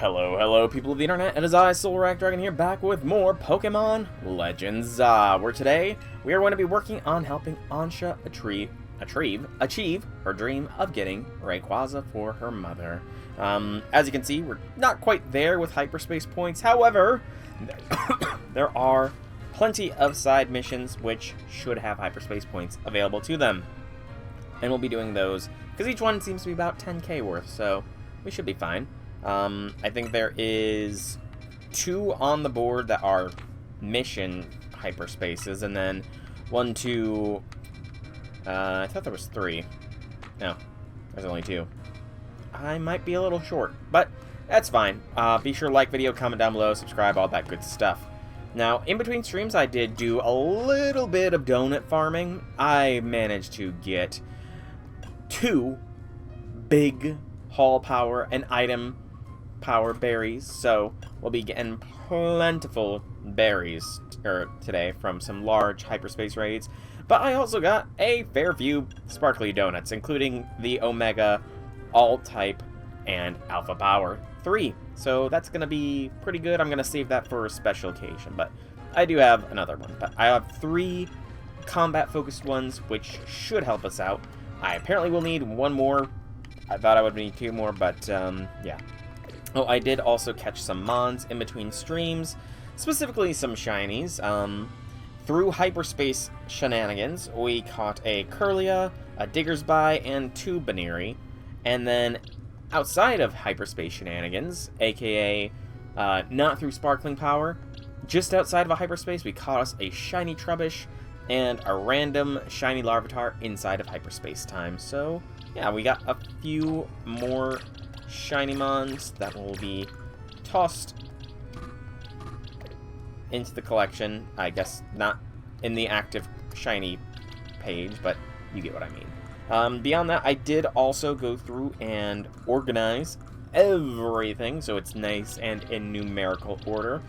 Hello, people of the internet. It is I, Soul Dragon here, back with more Pokemon Legends. Where today we are going to be working on helping Ansha achieve her dream of getting Rayquaza for her mother. As you can see, we're not quite there with hyperspace points. However, there are plenty of side missions which should have hyperspace points available to them, and we'll be doing those because each one seems to be about 10k worth, so we should be fine. I think there is 2 on the board that are mission hyperspaces, and then 1, 2, I thought there was 3. No, there's only 2. I might be a little short, but that's fine. Be sure to like video, comment down below, subscribe, all that good stuff. Now, in between streams, I did do a little bit of donut farming. I managed to get 2 big haul power and item power berries, so we'll be getting plentiful berries today from some large hyperspace raids. But I also got a fair few sparkly donuts, including the Omega, Alt-type, and Alpha Power 3. So that's going to be pretty good. I'm going to save that for a special occasion, but I do have another one. But I have 3 combat-focused ones, which should help us out. I apparently will need 1 more. I thought I would need 2 more, but yeah. Oh, I did also catch some Mons in between streams, specifically some shinies. Through hyperspace shenanigans, we caught a Curlia, a Diggersby, and 2 Baneri. And then outside of hyperspace shenanigans, aka not through sparkling power, just outside of a hyperspace, we caught us a shiny Trubbish and a random shiny Larvitar inside of hyperspace time. So yeah, we got a few more shiny Mons that will be tossed into the collection. I guess not in the active shiny page, but you get what I mean. Beyond that, I did also go through and organize everything so it's nice and in numerical order.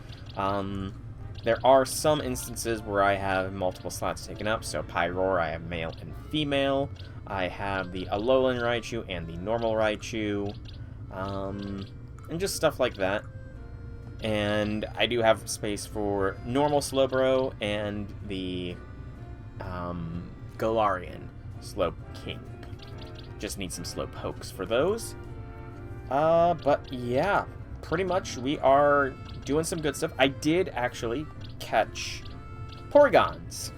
There are some instances where I have multiple slots taken up. So Pyroar, I have male and female. I have the Alolan Raichu and the normal Raichu. And just stuff like that. And I do have space for normal Slowbro and the Galarian Slowking. Just need some Slowpokes for those. But yeah, pretty much we are doing some good stuff. I did actually catch Porygons.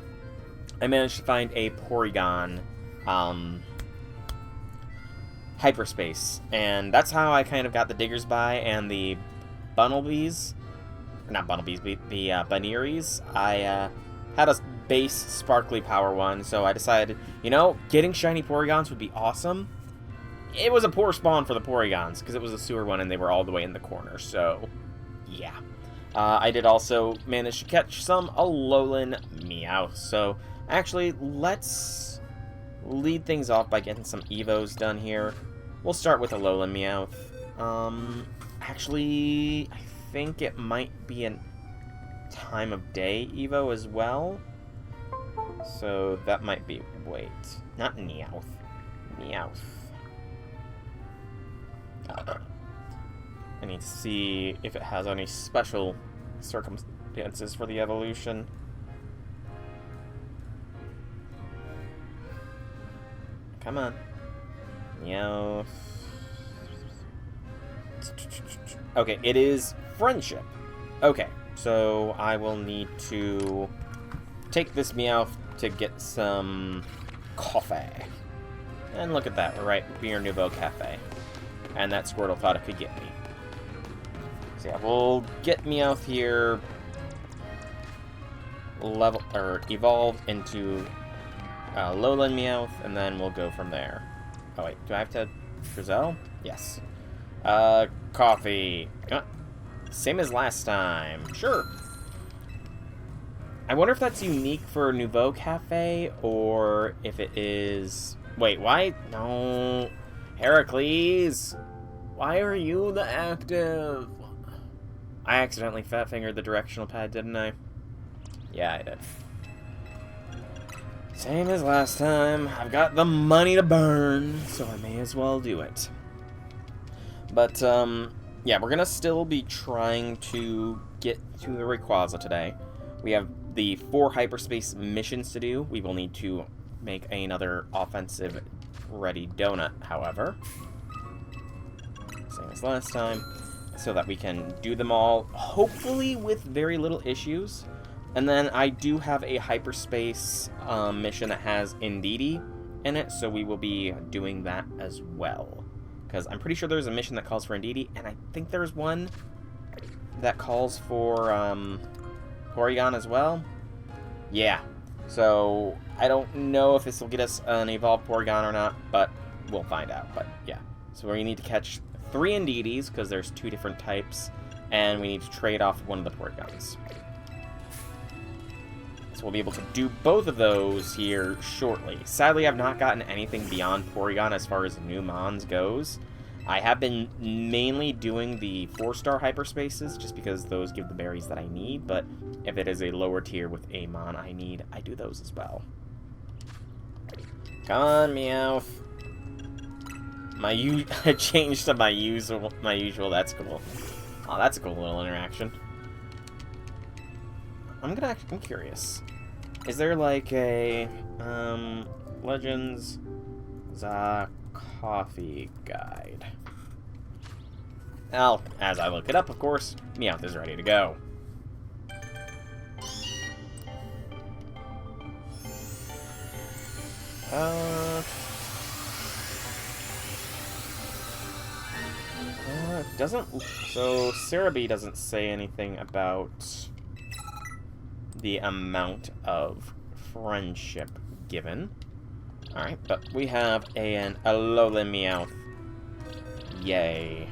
I managed to find a Porygon hyperspace, and that's how I kind of got the Diggersby and the Bunnelbees. Not Bunnelbees, but the Baneries. I had a base sparkly power one, so I decided, you know, getting shiny Porygons would be awesome. It was a poor spawn for the Porygons, because it was a sewer one and they were all the way in the corner, so yeah. I did also manage to catch some Alolan Meowth, so actually, let's lead things off by getting some Evos done here. We'll start with Alolan Meowth. Actually, I think it might be a time of day Evo as well. So that might be, wait, not Meowth. Meowth. I need to see if it has any special circumstances for the evolution. Come on. Meowth. Okay, it is friendship. Okay, so I will need to take this Meowth to get some coffee. And look at that, we're right near Nouveau Cafe. And that Squirtle thought it could get me. So yeah, we'll get Meowth here evolved into Alolan Meowth, and then we'll go from there. Oh wait, do I have to Drizzle? Yes. Coffee. Same as last time. Sure. I wonder if that's unique for Nouveau Cafe, or if it is... Wait, why? No. Heracles! Why are you the active? I accidentally fat-fingered the directional pad, didn't I? Yeah, I did. Same as last time. I've got the money to burn, so I may as well do it. But, yeah, we're gonna still be trying to get to the Rayquaza today. We have the 4 hyperspace missions to do. We will need to make another offensive ready donut, however. Same as last time. So that we can do them all, hopefully with very little issues. And then I do have a hyperspace mission that has Indeedee in it, so we will be doing that as well. Because I'm pretty sure there's a mission that calls for Indeedee, and I think there's one that calls for Porygon as well. Yeah. So I don't know if this will get us an evolved Porygon or not, but we'll find out. But yeah. So we need to catch 3 Indeedees, because there's 2 different types, and we need to trade off one of the Porygons. So we'll be able to do both of those here shortly. Sadly, I've not gotten anything beyond Porygon as far as new Mons goes. I have been mainly doing the 4-star hyperspaces, just because those give the berries that I need, but if it is a lower tier with a Mon I need, I do those as well. Come on, Meowth. I changed to my usual, that's cool. Oh, that's a cool little interaction. I'm curious. Is there like a Legends coffee guide? Well, as I look it up, of course, Meowth is ready to go. So Cerebi doesn't say anything about the amount of friendship given. Alright, but we have a lowly Meowth. Yay.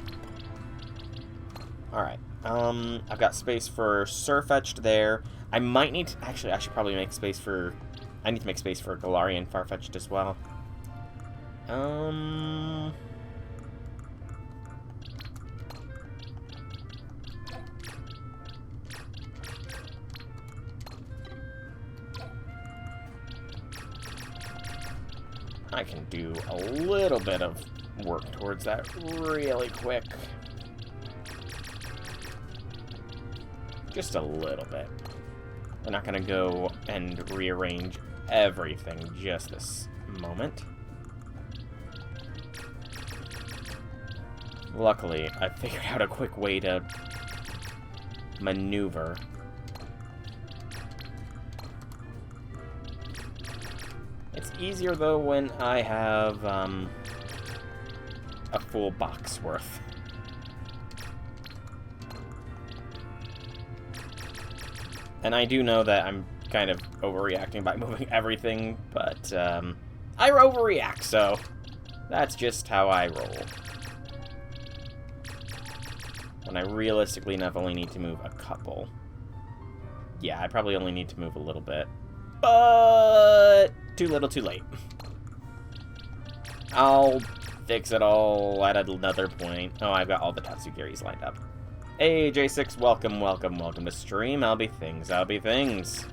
Alright, I've got space for Sirfetch'd there. I might need to, actually, I should probably make space for, I need to make space for Galarian Farfetch'd as well. I can do a little bit of work towards that really quick. Just a little bit. We're not going to go and rearrange everything just this moment. Luckily, I figured out a quick way to maneuver. It's easier, though, when I have a full box worth. And I do know that I'm kind of overreacting by moving everything, but I overreact, so that's just how I roll. When I realistically enough only need to move a couple. Yeah, I probably only need to move a little bit. But too little, too late. I'll fix it all at another point. Oh, I've got all the Tatsugiris lined up. Hey, J6, welcome, welcome, welcome to stream. I'll be things, I'll be things.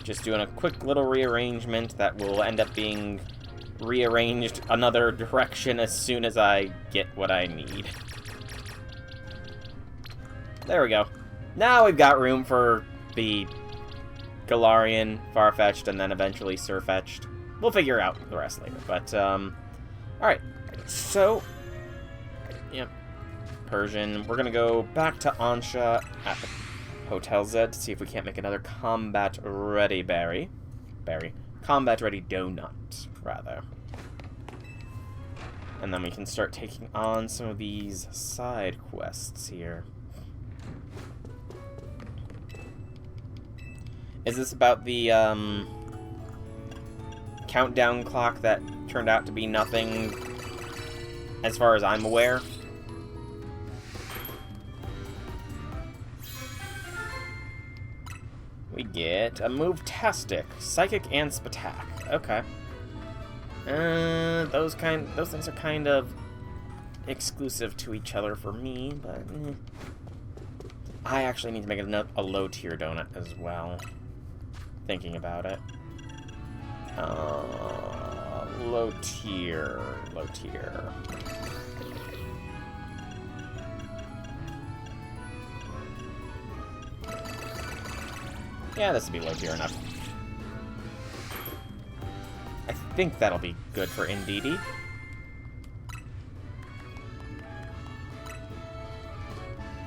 Just doing a quick little rearrangement that will end up being rearranged another direction as soon as I get what I need. There we go. Now we've got room for the Galarian, Farfetch'd, and then eventually Sirfetch'd. We'll figure out the rest later, but, alright. So, yep. Persian. We're gonna go back to Ansha at the Hotel Z to see if we can't make another combat-ready combat-ready donut, rather. And then we can start taking on some of these side quests here. Is this about the, countdown clock that turned out to be nothing, as far as I'm aware? We get a Move-tastic, Psychic and Spatak. Okay. Those things are kind of exclusive to each other for me, but I actually need to make a low-tier donut as well. Thinking about it. Low tier. Yeah, this will be low tier enough. I think that'll be good for NDD.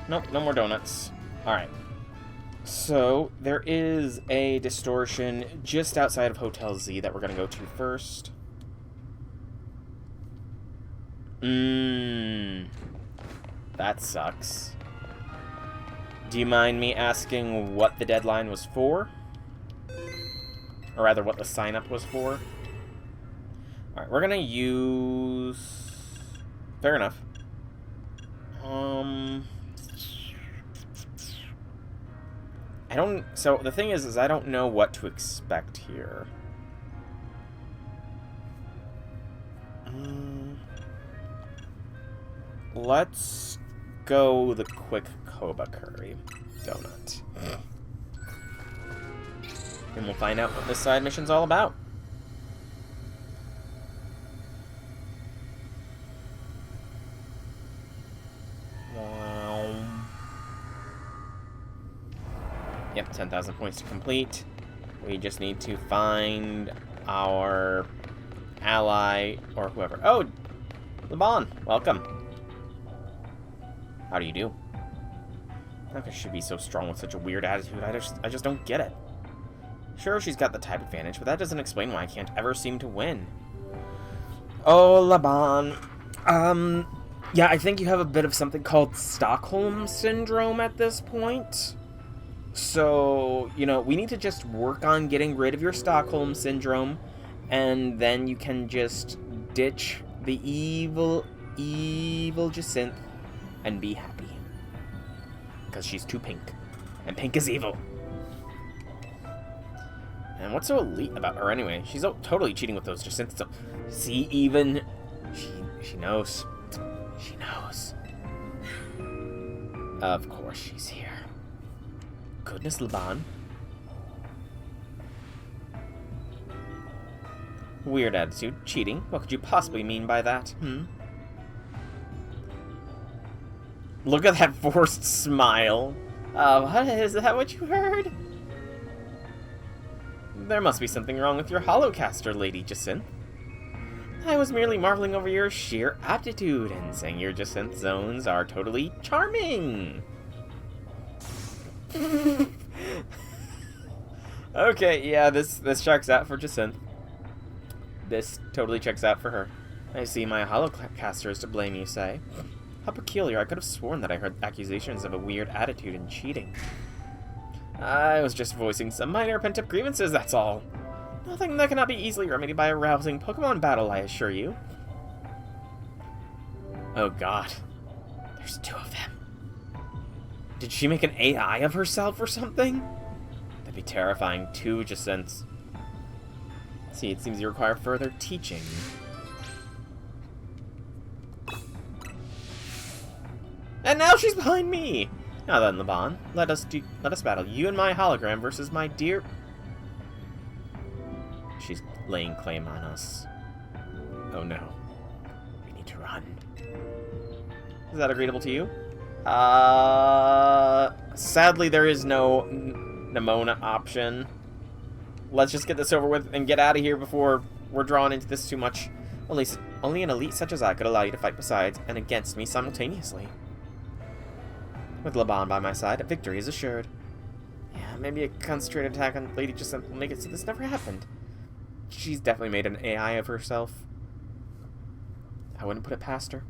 Nope, no more donuts. Alright. So, there is a distortion just outside of Hotel Z that we're going to go to first. That sucks. Do you mind me asking what the deadline was for? Or rather, what the sign-up was for? Alright, we're gonna use... Fair enough. I don't... So, the thing is I don't know what to expect here. Let's go the quick Koba curry donut. And we'll find out what this side mission's all about. Yep, 10,000 points to complete. We just need to find our ally or whoever. Oh, Laban, welcome. How do you do? How could she be so strong with such a weird attitude? I just don't get it. Sure, she's got the type advantage, but that doesn't explain why I can't ever seem to win. Oh, Laban. Yeah, I think you have a bit of something called Stockholm Syndrome at this point. So, you know, we need to just work on getting rid of your Stockholm Syndrome, and then you can just ditch the evil Jacinth and be happy. Because she's too pink. And pink is evil. And what's so elite about her anyway? She's totally cheating with those Jacinths. So, see, even... She knows. She knows. Of course she's here. Goodness, Laban. Weird attitude. Cheating. What could you possibly mean by that? Look at that forced smile. What is that what you heard? There must be something wrong with your holocaster, Lady Jacinth. I was merely marveling over your sheer aptitude and saying your Jacinth zones are totally charming. Okay, yeah, this checks out for Jacinth. This totally checks out for her. I see my holocaster is to blame, you say. How peculiar. I could have sworn that I heard accusations of a weird attitude and cheating. I was just voicing some minor pent-up grievances, that's all. Nothing that cannot be easily remedied by a rousing Pokemon battle, I assure you. Oh god. There's 2 of them. Did she make an AI of herself or something? That'd be terrifying. 2 Jacinths. See, it seems you require further teaching. And now she's behind me! Now then, Laban, let us battle you and my hologram versus my dear... She's laying claim on us. Oh no. We need to run. Is that agreeable to you? Sadly there is no Nemona option. Let's just get this over with and get out of here before we're drawn into this too much. Only an elite such as I could allow you to fight besides and against me simultaneously. With Laban by my side, a victory is assured. Yeah, maybe a concentrated attack on Lady Jacinth will make it so this never happened. She's definitely made an AI of herself. I wouldn't put it past her.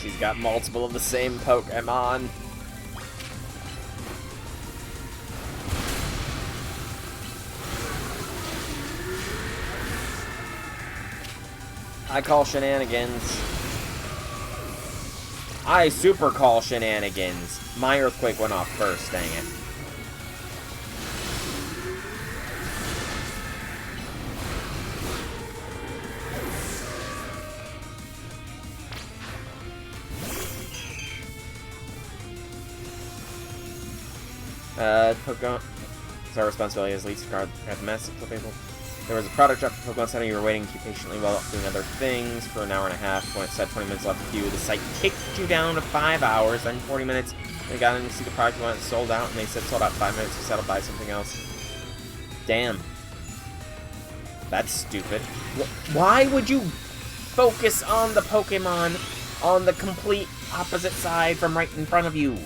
She's got multiple of the same Pokemon. I call shenanigans. I super call shenanigans. My earthquake went off first, dang it. Pokemon. It's our responsibility as leads to guard the mess of people. There was a product drop at Pokemon Center. You were waiting patiently while doing other things for an hour and a half. When it said 20 minutes left to queue, the site kicked you down to 5 hours, then 40 minutes. When you got in to see the product you wanted sold out, and they said sold out 5 minutes, you settled by something else. Damn. That's stupid. Why would you focus on the Pokemon on the complete opposite side from right in front of you?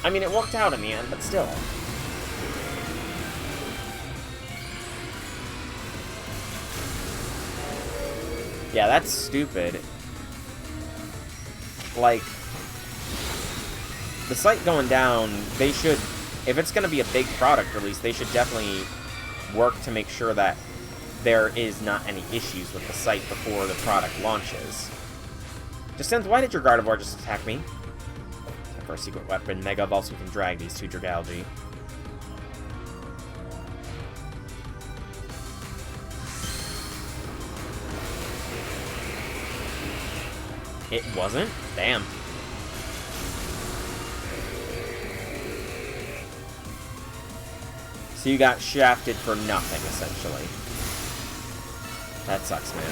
I mean, it worked out in the end, but still. Yeah, that's stupid. Like, the site going down, they should, if it's going to be a big product release, they should definitely work to make sure that there is not any issues with the site before the product launches. Jacinth, why did your Gardevoir just attack me? For a secret weapon, Mega Evolve, so we can drag these two Dragalge. It wasn't? Damn. So you got shafted for nothing, essentially. That sucks, man.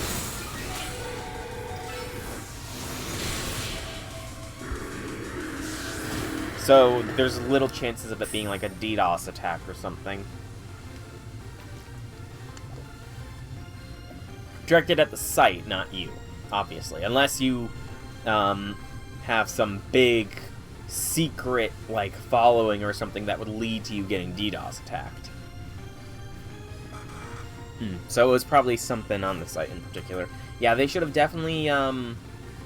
So there's little chances of it being like a DDoS attack or something. Directed at the site, not you, obviously. Unless you have some big secret like following or something that would lead to you getting DDoS attacked. So it was probably something on the site in particular. Yeah, they should have definitely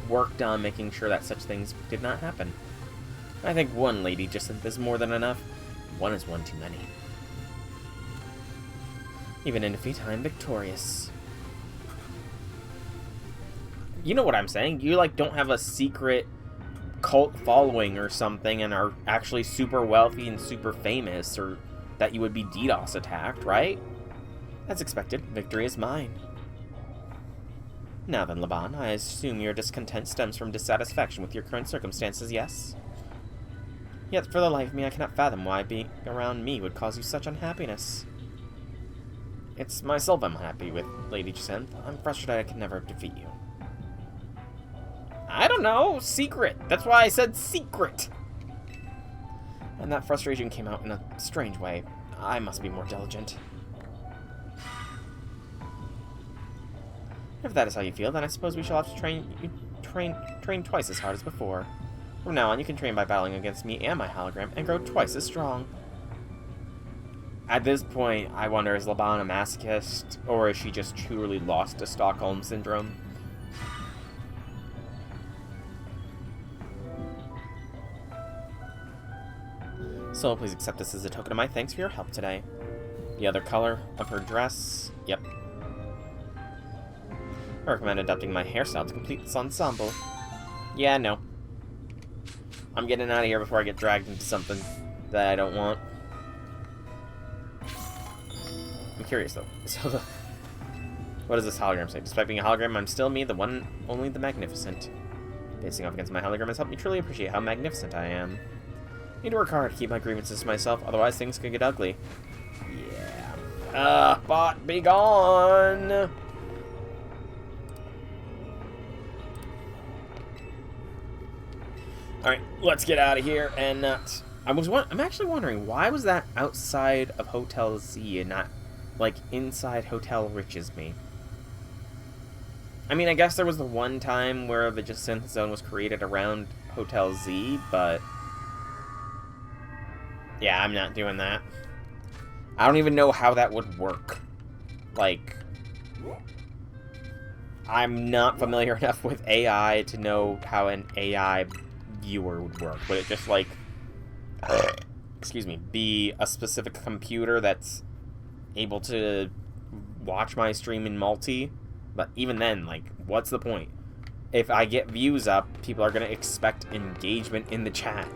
worked on making sure that such things did not happen. I think one Lady Jacinth is more than enough. One is one too many. Even in defeat, I am victorious. You know what I'm saying? You, like, don't have a secret cult following or something and are actually super wealthy and super famous, or that you would be DDoS attacked, right? As expected, victory is mine. Now then, Laban, I assume your discontent stems from dissatisfaction with your current circumstances, yes? Yet, for the life of me, I cannot fathom why being around me would cause you such unhappiness. It's myself I'm happy with, Lady Jacinth. I'm frustrated I could never defeat you. I don't know. Secret. That's why I said secret. And that frustration came out in a strange way. I must be more diligent. If that is how you feel, then I suppose we shall have to train twice as hard as before. From now on, you can train by battling against me and my hologram, and grow twice as strong. At this point, I wonder, is Laban a masochist, or is she just truly lost to Stockholm Syndrome? So, please accept this as a token of my thanks for your help today. The other color of her dress, yep. I recommend adopting my hairstyle to complete this ensemble. Yeah, no. I'm getting out of here before I get dragged into something that I don't want. I'm curious, though. So, what does this hologram say? Despite being a hologram, I'm still me, the one, only the magnificent. Facing off against my hologram has helped me truly appreciate how magnificent I am. I need to work hard to keep my grievances to myself, otherwise things could get ugly. Yeah. Bot, be gone! Alright, let's get out of here, and I'm actually wondering, why was that outside of Hotel Z and not, like, inside Hotel Riches Me? I mean, I guess there was the one time where the Jacinth Zone was created around Hotel Z, but... yeah, I'm not doing that. I don't even know how that would work. Like... I'm not familiar enough with AI to know how an AI viewer would work. Would it just, like... excuse me, be a specific computer that's able to watch my stream in multi? But even then, like, what's the point? If I get views up, people are going to expect engagement in the chat.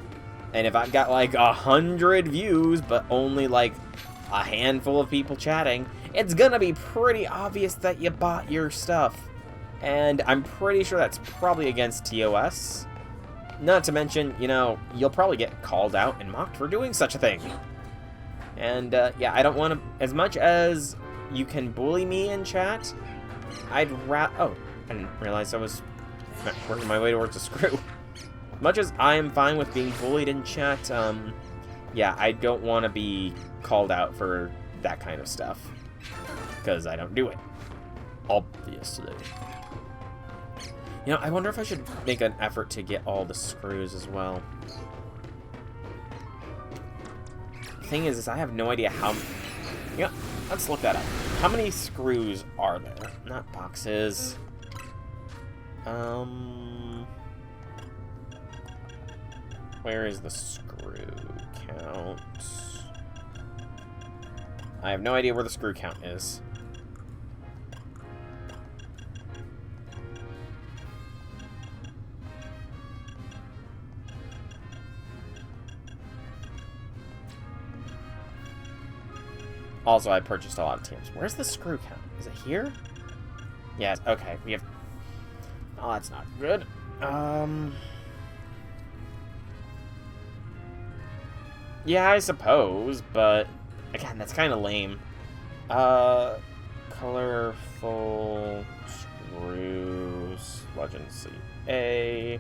And if I've got, like, 100 views, but only, like, a handful of people chatting, it's going to be pretty obvious that you bought your stuff. And I'm pretty sure that's probably against TOS. Not to mention, you know, you'll probably get called out and mocked for doing such a thing. And, yeah, I don't want to... As much as you can bully me in chat, I'd oh, I didn't realize I was working my way towards a screw. As much as I am fine with being bullied in chat, yeah, I don't want to be called out for that kind of stuff. Because I don't do it. Obviously. You know, I wonder if I should make an effort to get all the screws as well. The thing is I have no idea how... You know, let's look that up. How many screws are there? Not boxes. Where is the screw count? I have no idea where the screw count is. Also, I purchased a lot of teams. Where's the screw count? Is it here? Yes, okay. We have... Oh, that's not good. Yeah, I suppose, but... Again, that's kind of lame. Colorful screws. Legend CA.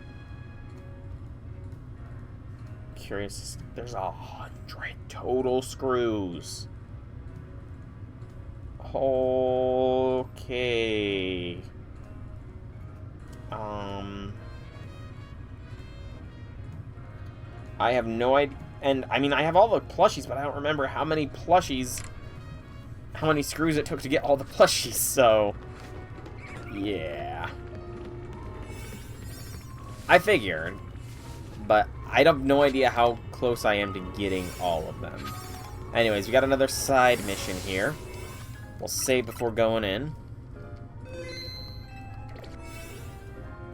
Curious. There's 100 total screws. Okay. I have no idea. And, I mean, I have all the plushies, but I don't remember how many plushies, how many screws it took to get all the plushies, so, yeah. I figured, but I have no idea how close I am to getting all of them. Anyways, we got another side mission here. We'll save before going in.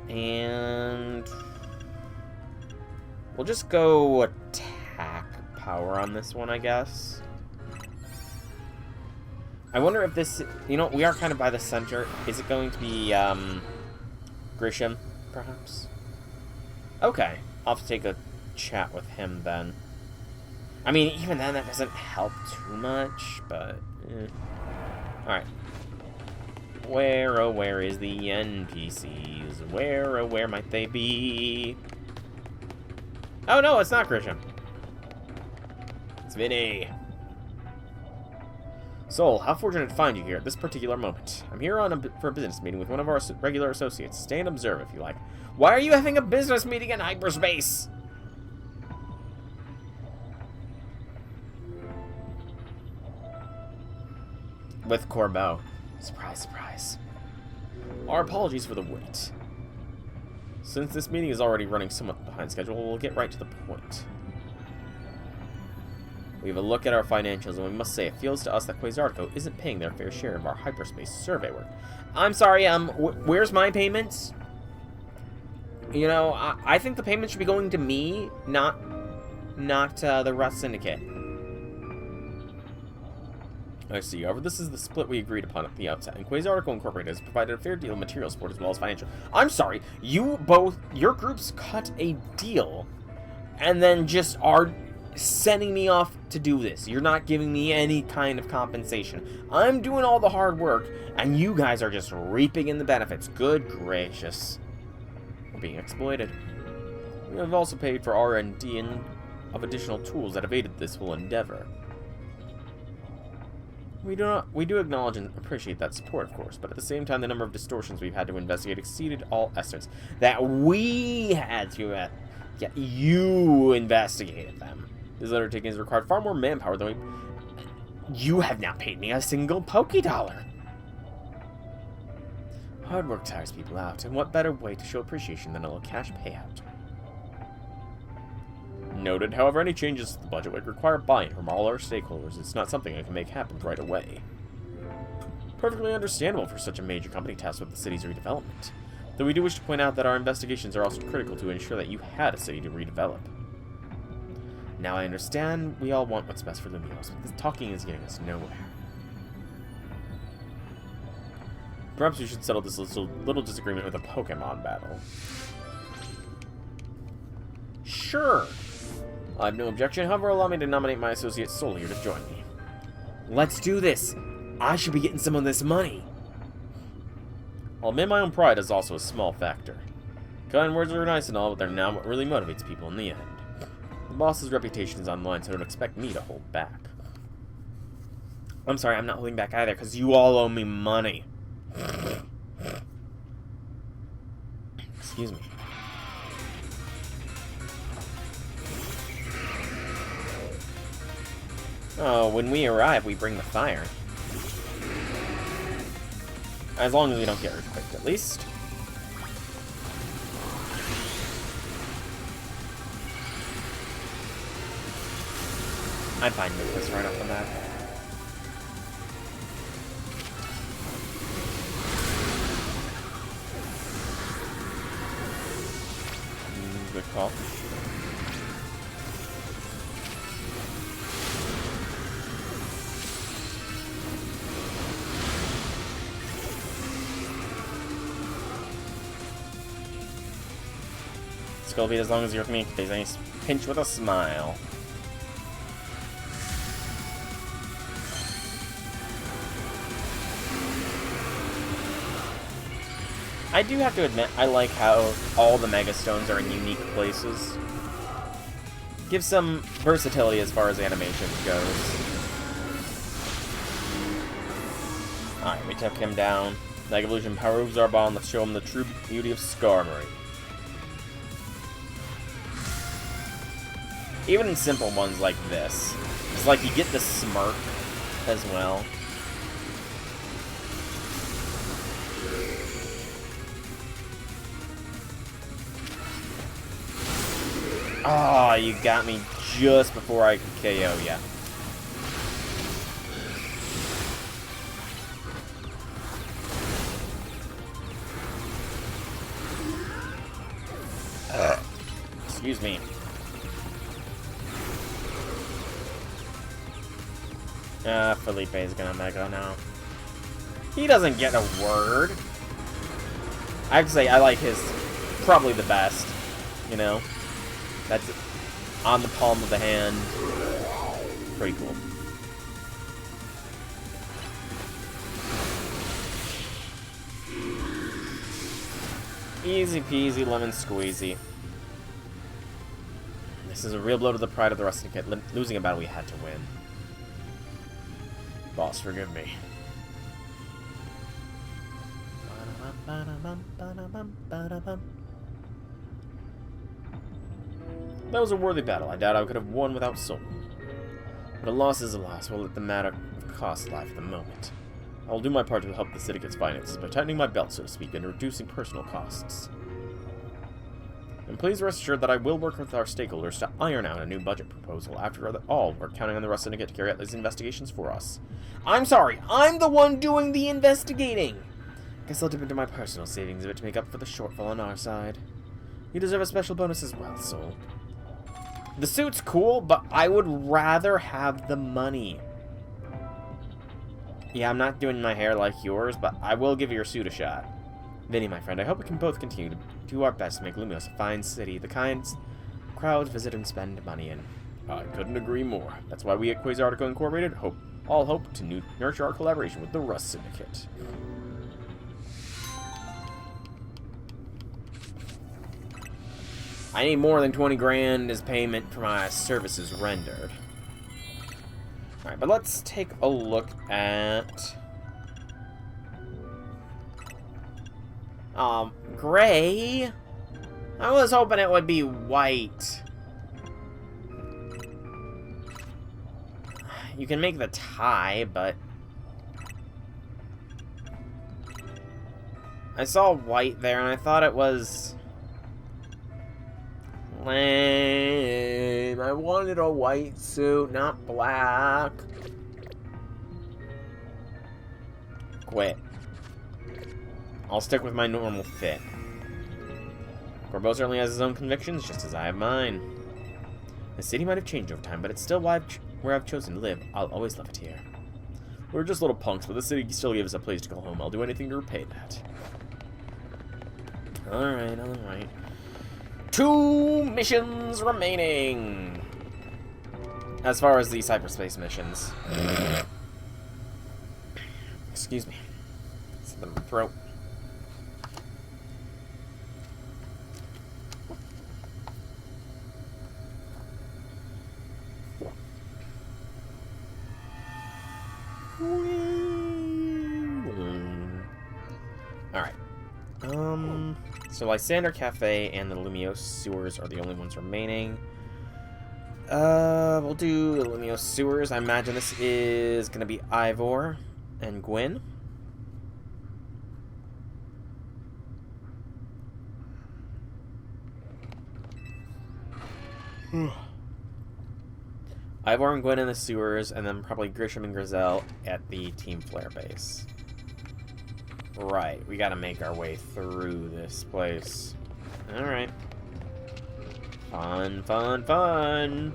And we'll just go attack power on this one, I guess. I wonder if this... You know, we are kind of by the center. Is it going to be, Grisham, perhaps? Okay. I'll have to take a chat with him then. I mean, even then, that doesn't help too much, but... Alright. Where, oh, where is the NPCs? Where, oh, where might they be? Oh, no, it's not Grisham. It's Vinny. Soul, how fortunate to find you here at this particular moment. I'm here for a business meeting with one of our regular associates. Stay and observe if you like. Why are you having a business meeting in hyperspace? With Corbeau. Surprise, surprise. Our apologies for the wait. Since this meeting is already running somewhat behind schedule, we'll get right to the point. We have a look at our financials, and we must say it feels to us that Quasartico isn't paying their fair share of our hyperspace survey work. I'm sorry, where's my payments? You know, I think the payment should be going to me, not the Rust Syndicate. I see. However, this is the split we agreed upon at the outset, and Quasartico Incorporated has provided a fair deal of material support as well as financial. I'm sorry, your groups cut a deal, and then just are sending me off to do this. You're not giving me any kind of compensation. I'm doing all the hard work, and you guys are just reaping in the benefits. Good gracious. We're being exploited. We have also paid for R&D of additional tools that have aided this whole endeavor. We do acknowledge and appreciate that support, of course, but at the same time, the number of distortions we've had to investigate exceeded all estimates. That we had to, yeah, you investigated them. This undertaking has required far more manpower than you have not paid me a single Poké-Dollar. Hard work tires people out, and what better way to show appreciation than a little cash payout? Noted. However, any changes to the budget would require buy-in from all our stakeholders. It's not something I can make happen right away. Perfectly understandable for such a major company tasked with the city's redevelopment. Though we do wish to point out that our investigations are also critical to ensure that you had a city to redevelop. Now I understand we all want what's best for Lumiose, but this talking is getting us nowhere. Perhaps we should settle this little disagreement with a Pokemon battle. Sure. I have no objection, however, allow me to nominate my associate Soul here to join me. Let's do this! I should be getting some of this money! I'll admit my own pride is also a small factor. Kind words are nice and all, but they're not what really motivates people in the end. The boss's reputation is on the line, so don't expect me to hold back. I'm sorry, I'm not holding back either, because you all owe me money. Excuse me. Oh, when we arrive, we bring the fire. As long as we don't get earthquaked, at least. I'm fine with this right off the bat. Good call. Skull beat as long as you're with me. There's a pinch with a smile. I do have to admit, I like how all the Mega Stones are in unique places. Gives some versatility as far as animation goes. Alright, we took him down. Mega Evolution power moves our ball, and let's show him the true beauty of Skarmory. Even in simple ones like this, it's like you get the smirk as well. Oh, you got me just before I could KO ya. Excuse me. Felipe is gonna Mega now. He doesn't get a word. I have to say, I like his probably the best, you know? That's on the palm of the hand. Pretty cool. Easy peasy, lemon squeezy. This is a real blow to the pride of the Rusty Kid. Losing a battle we had to win. Boss, forgive me. That was a worthy battle. I doubt I could have won without Soul. But a loss is a loss. We'll let the matter of cost lie for the moment. I will do my part to help the Syndicate finances by tightening my belt, so to speak, and reducing personal costs. And please rest assured that I will work with our stakeholders to iron out a new budget proposal. After all, we're counting on the rest Syndicate to carry out these investigations for us. I'm sorry, I'm the one doing the investigating! Guess I'll dip into my personal savings a bit to make up for the shortfall on our side. You deserve a special bonus as well, Soul. The suit's cool, but I would rather have the money. Yeah, I'm not doing my hair like yours, but I will give your suit a shot. Vinny, my friend, I hope we can both continue to do our best to make Lumiose a fine city, the kind crowds visit and spend money in. I couldn't agree more. That's why we at Quasartico Incorporated all hope to nurture our collaboration with the Rust Syndicate. I need more than 20 grand as payment for my services rendered. Alright, but let's take a look at... gray? I was hoping it would be white. You can make the tie, but... I saw white there, and I thought it was... lame. I wanted a white suit, not black. Quit. I'll stick with my normal fit. Corbeau certainly has his own convictions, just as I have mine. The city might have changed over time, but it's still where I've chosen to live. I'll always love it here. We're just little punks, but the city still gives us a place to call home. I'll do anything to repay that. Alright, alright. 2 missions remaining! As far as these hyperspace missions. Excuse me. Something in my throat. Alright. So Lysander Cafe and the Lumiose Sewers are the only ones remaining. We'll do the Lumiose Sewers. I imagine this is gonna be Ivor and Gwyn. Ivor and Gwyn in the sewers, and then probably Grisham and Grizel at the Team Flare base. Right, we gotta make our way through this place. Alright. Fun, fun, fun!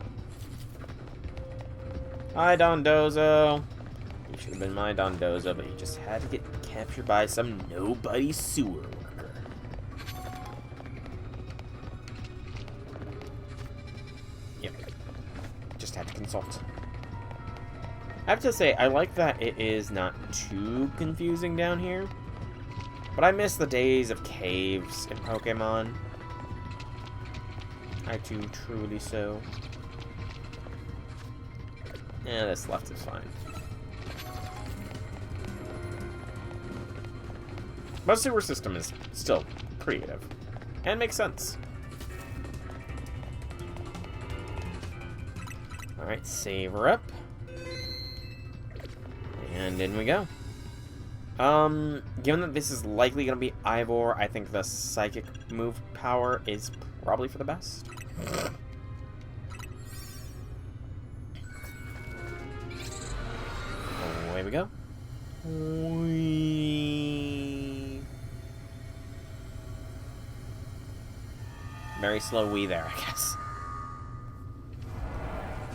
Hi, Dondozo! You should have been my Dondozo, but you just had to get captured by some nobody sewer worker. Yep. Just had to consult. I have to say, I like that it is not too confusing down here. But I miss the days of caves in Pokemon. I do truly so. Yeah, this left is fine. But the sewer system is still creative. And makes sense. Alright, save her up. And in we go. Given that this is likely going to be Ivor, I think the psychic move power is probably for the best. Away we go. Whee. Very slow wee there, I guess.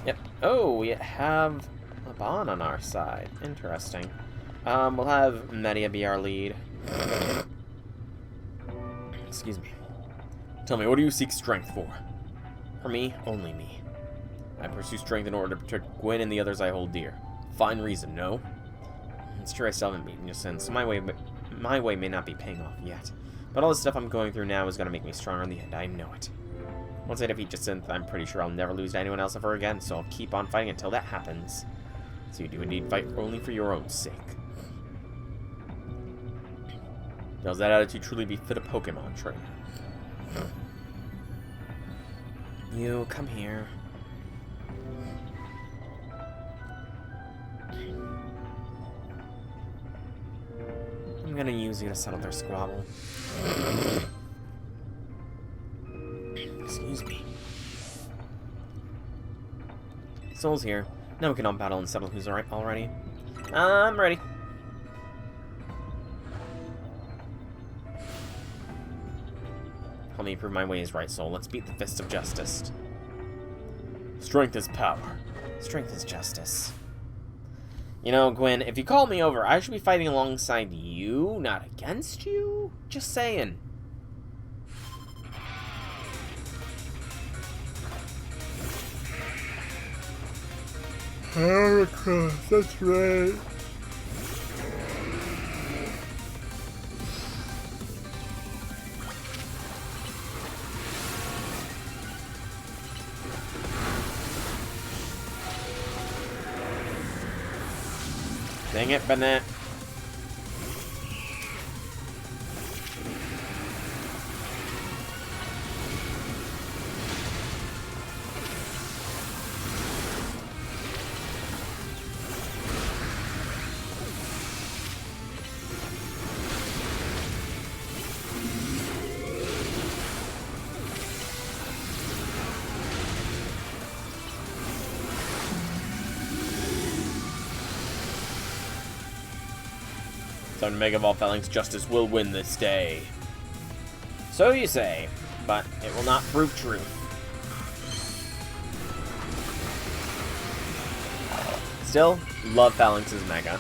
Yep. Oh, we have a Bon on our side. Interesting. We'll have Media be our lead. Excuse me. Tell me, what do you seek strength for? For me, only me. I pursue strength in order to protect Gwyn and the others I hold dear. Fine reason, no? It's true I still haven't beaten you since, so my way may not be paying off yet. But all the stuff I'm going through now is going to make me stronger in the end, I know it. Once I defeat Jacinth, I'm pretty sure I'll never lose to anyone else ever again, so I'll keep on fighting until that happens. So you do indeed fight only for your own sake. Does that attitude truly befit a Pokemon trainer? You, come here. I'm gonna use you to settle their squabble. Excuse me. Soul's here. Now we can all battle and settle who's alright already. I'm ready. Help me prove my way is right, Soul. Let's beat the fists of justice. Strength is power. Strength is justice. You know, Gwyn, if you call me over, I should be fighting alongside you, not against you. Just saying. Heracross, that's right. Dang it, Bennett. Time to Mega Evolve Phalanx, justice will win this day. So you say, but it will not prove true. Still, love Phalanx's Mega.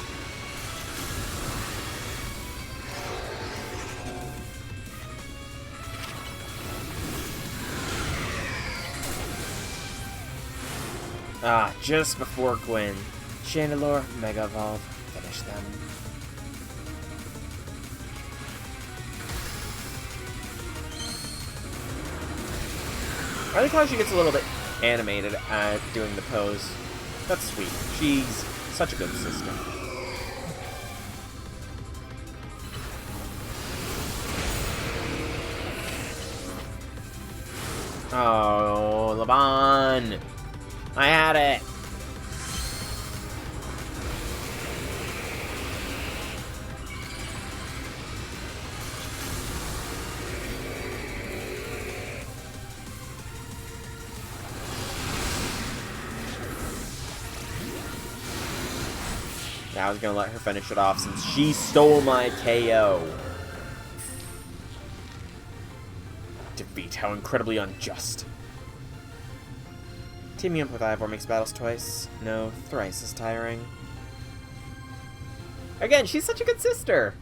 Ah, just before Gwen. Chandelure, Mega Evolve. Finish them. I like how she gets a little bit animated at doing the pose. That's sweet. She's such a good sister. Oh, Laban! I had it! Yeah, I was gonna let her finish it off since she stole my KO. Defeat, how incredibly unjust. Teaming up with Ivor makes battles twice. No, thrice as tiring. Again, she's such a good sister!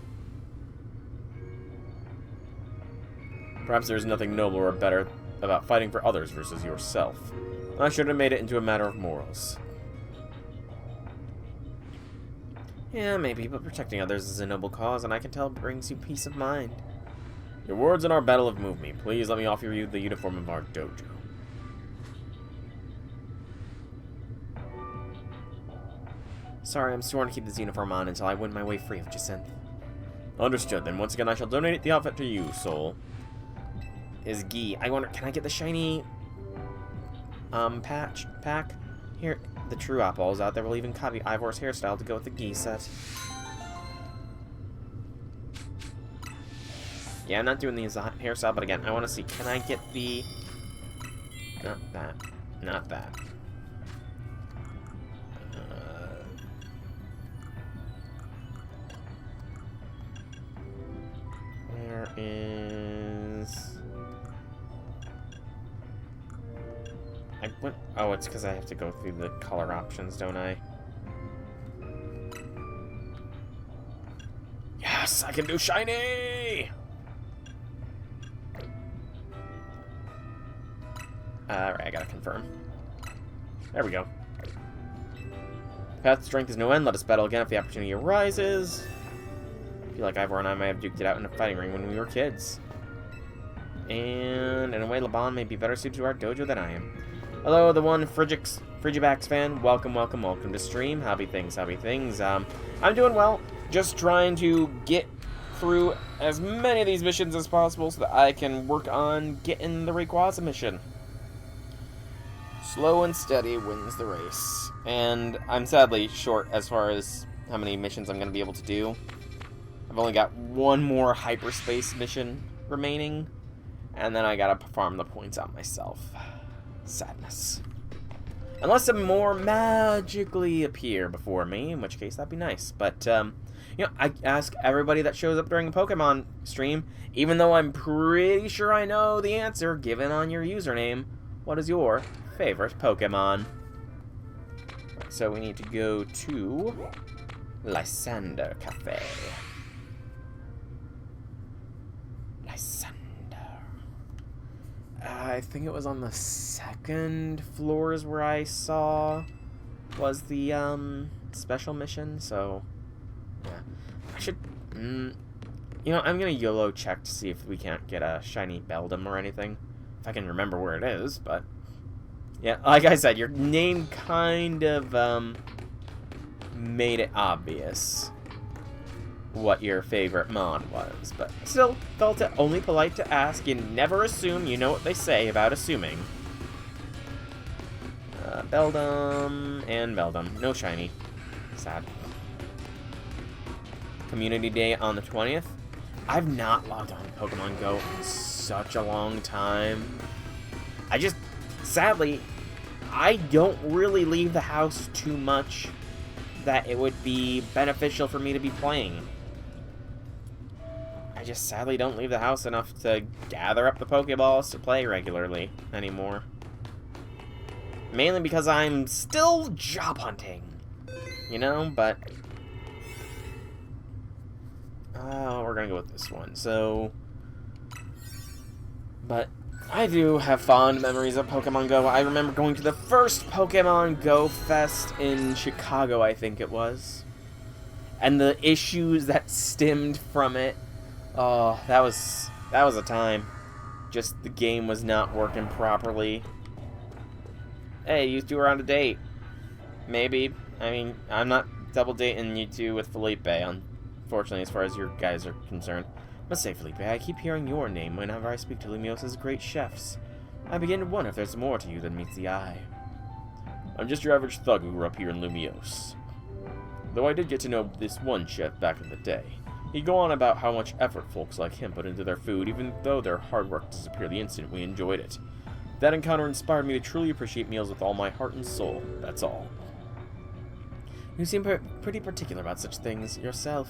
Perhaps there's nothing nobler or better about fighting for others versus yourself. I should have made it into a matter of morals. Yeah, maybe, but protecting others is a noble cause, and I can tell it brings you peace of mind. Your words in our battle have moved me. Please let me offer you the uniform of our dojo. Sorry, I'm sworn to keep this uniform on until I win my way free of Jacinth. Understood, then once again I shall donate the outfit to you, soul. Is Gi. I wonder, can I get the shiny pack? Here, the true apples out there will even copy Ivor's hairstyle to go with the Gi set. Yeah, I'm not doing the hairstyle, but again, I want to see, can I get the... Not that. Not that. Where is... I went... Oh, it's because I have to go through the color options, don't I? Yes, I can do shiny! Alright, I gotta confirm. There we go. Path to strength is no end. Let us battle again if the opportunity arises. I feel like Ivor and I might have duked it out in a fighting ring when we were kids. And in a way, Laban may be better suited to our dojo than I am. Hello, the one Frigibax fan. Welcome, welcome, welcome to stream. Howdy things, howdy things. I'm doing well. Just trying to get through as many of these missions as possible so that I can work on getting the Rayquaza mission. Slow and steady wins the race. And I'm sadly short as far as how many missions I'm going to be able to do. I've only got one more hyperspace mission remaining. And then I gotta farm the points out myself. Sadness. Unless some more magically appear before me, in which case that'd be nice. But, you know, I ask everybody that shows up during a Pokemon stream, even though I'm pretty sure I know the answer given on your username, what is your favorite Pokemon? So we need to go to Lysander Cafe. Lysander. I think it was on the second floors where I saw was the special mission, so yeah. I should, you know, I'm gonna YOLO check to see if we can't get a shiny Beldum or anything. If I can remember where it is, but yeah, like I said, your name kind of made it obvious what your favorite mon was, but still felt it only polite to ask. You never assume, you know what they say about assuming. Beldum and Beldum, no shiny. Sad. Community Day on the 20th. I've not logged on to Pokemon Go in such a long time. I just, sadly, I don't really leave the house too much that it would be beneficial for me to be playing. I just sadly don't leave the house enough to gather up the Pokeballs to play regularly anymore. Mainly because I'm still job hunting, you know, but we're gonna go with this one. So, but I do have fond memories of Pokemon Go. I remember going to the first Pokemon Go Fest in Chicago, I think it was. And the issues that stemmed from it. Oh, that was a time. Just the game was not working properly. Hey, you two are on a date. Maybe. I mean, I'm not double dating you two with Felipe, unfortunately, as far as your guys are concerned. Must say, Felipe, I keep hearing your name whenever I speak to Lumiose's great chefs. I begin to wonder if there's more to you than meets the eye. I'm just your average thug who grew up here in Lumiose. Though I did get to know this one chef back in the day. He'd go on about how much effort folks like him put into their food, even though their hard work disappeared the instant we enjoyed it. That encounter inspired me to truly appreciate meals with all my heart and soul, that's all. You seem pretty particular about such things yourself.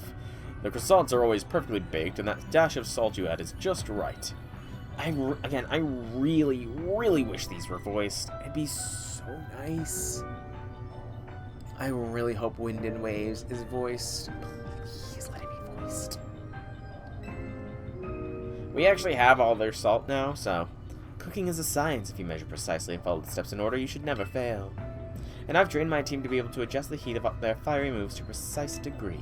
The croissants are always perfectly baked, and that dash of salt you add is just right. I really, really wish these were voiced. It'd be so nice. I really hope Wind and Waves is voiced. Please let it be voiced. We actually have all their salt now, so... Cooking is a science. If you measure precisely and follow the steps in order, you should never fail. And I've trained my team to be able to adjust the heat of their fiery moves to a precise degree.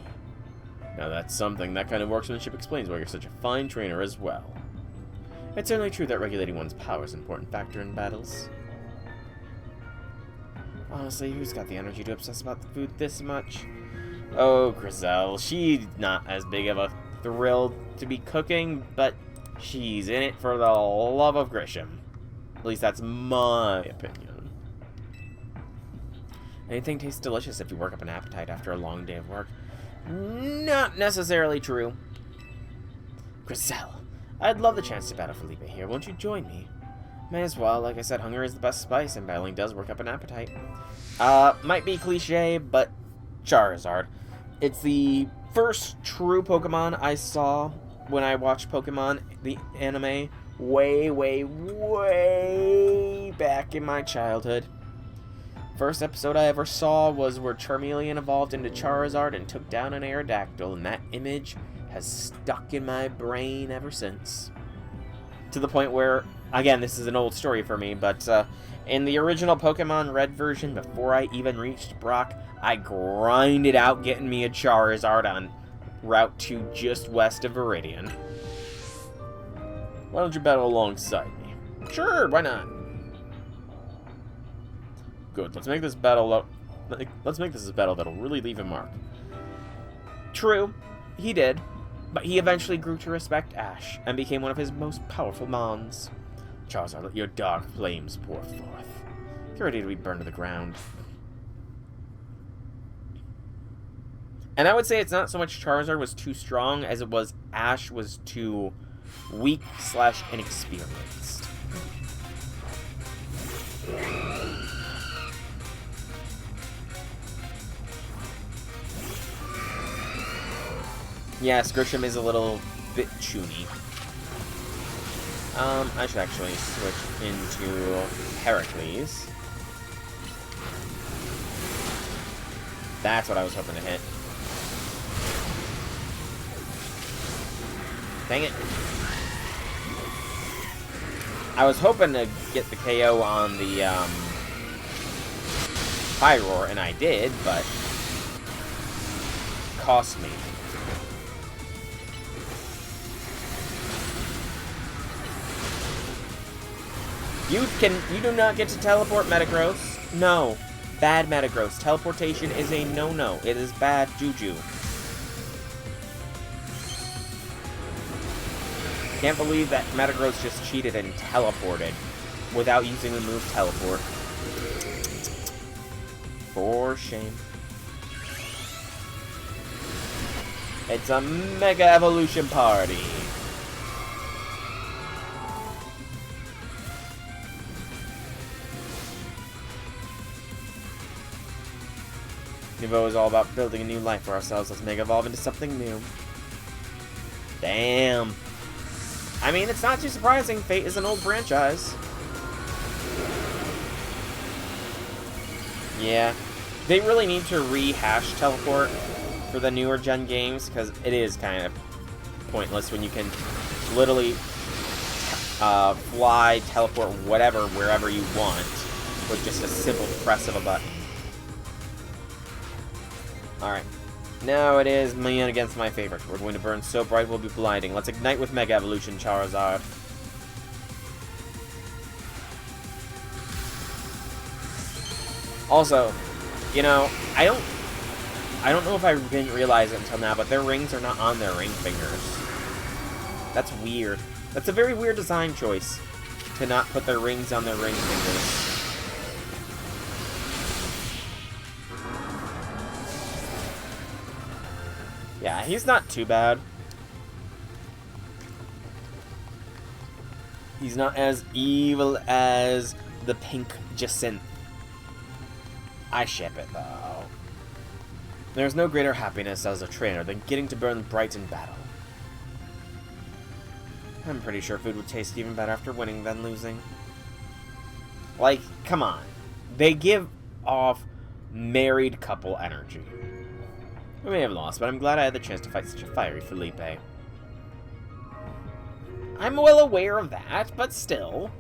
Now that's something. That kind of workmanship explains why you're such a fine trainer as well. It's certainly true that regulating one's power is an important factor in battles. Honestly, who's got the energy to obsess about the food this much? Oh, Grizel. She's not as big of a thrill to be cooking, but she's in it for the love of Grisham. At least that's my opinion. Anything tastes delicious if you work up an appetite after a long day of work. Not necessarily true. Grizel, I'd love the chance to battle Felipe here. Won't you join me? May as well. Like I said, hunger is the best spice, and battling does work up an appetite. Might be cliche, but Charizard. It's the first true Pokemon I saw when I watched Pokemon, the anime, way, way, way back in my childhood. First episode I ever saw was where Charmeleon evolved into Charizard and took down an Aerodactyl, and that image has stuck in my brain ever since. To the point where, again, this is an old story for me, but in the original Pokemon Red version, before I even reached Brock, I grinded out getting me a Charizard on route to just west of Viridian. Why don't you battle alongside me? Sure, why not? Good. Let's make this a battle that'll really leave a mark. True, he did, but he eventually grew to respect Ash and became one of his most powerful Mons. Charizard, let your dark flames pour forth. Get ready to be burned to the ground. And I would say it's not so much Charizard was too strong as it was Ash was too weak / inexperienced. Yes, Grisham is a little bit choony. I should actually switch into Heracles. That's what I was hoping to hit. Dang it. I was hoping to get the KO on the, Pyroar, and I did, but cost me. You do not get to teleport, Metagross. No. Bad Metagross. Teleportation is a no-no. It is bad juju. Can't believe that Metagross just cheated and teleported without using the move Teleport. For shame. It's a Mega Evolution party. Nouveau is all about building a new life for ourselves. Let's Mega Evolve into something new. Damn. I mean, it's not too surprising. Fate is an old franchise. Yeah. They really need to rehash Teleport for the newer gen games, because it is kind of pointless when you can literally fly, teleport, whatever, wherever you want, with just a simple press of a button. Alright. Now it is me against my favorite. We're going to burn so bright we'll be blinding. Let's ignite with Mega Evolution, Charizard. Also, you know, I don't know if I didn't realize it until now, but their rings are not on their ring fingers. That's weird. That's a very weird design choice, to not put their rings on their ring fingers. Yeah, he's not too bad. He's not as evil as the pink Jacinth. I ship it, though. There's no greater happiness as a trainer than getting to burn bright in battle. I'm pretty sure food would taste even better after winning than losing. Like, come on. They give off married couple energy. We may have lost, but I'm glad I had the chance to fight such a fiery Felipe. I'm well aware of that, but still.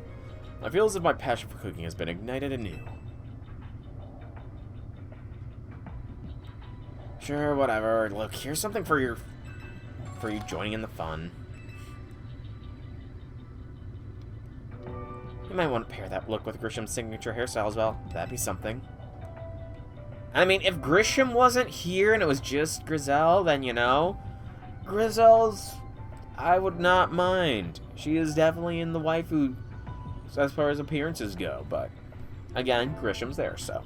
I feel as if my passion for cooking has been ignited anew. Sure, whatever. Look, here's something for you joining in the fun. You might want to pair that look with Grisham's signature hairstyle as well. That'd be something. I mean, if Grisham wasn't here and it was just Grizel, then, you know, Grizel's, I would not mind. She is definitely in the waifu as far as appearances go, but, again, Grisham's there, so.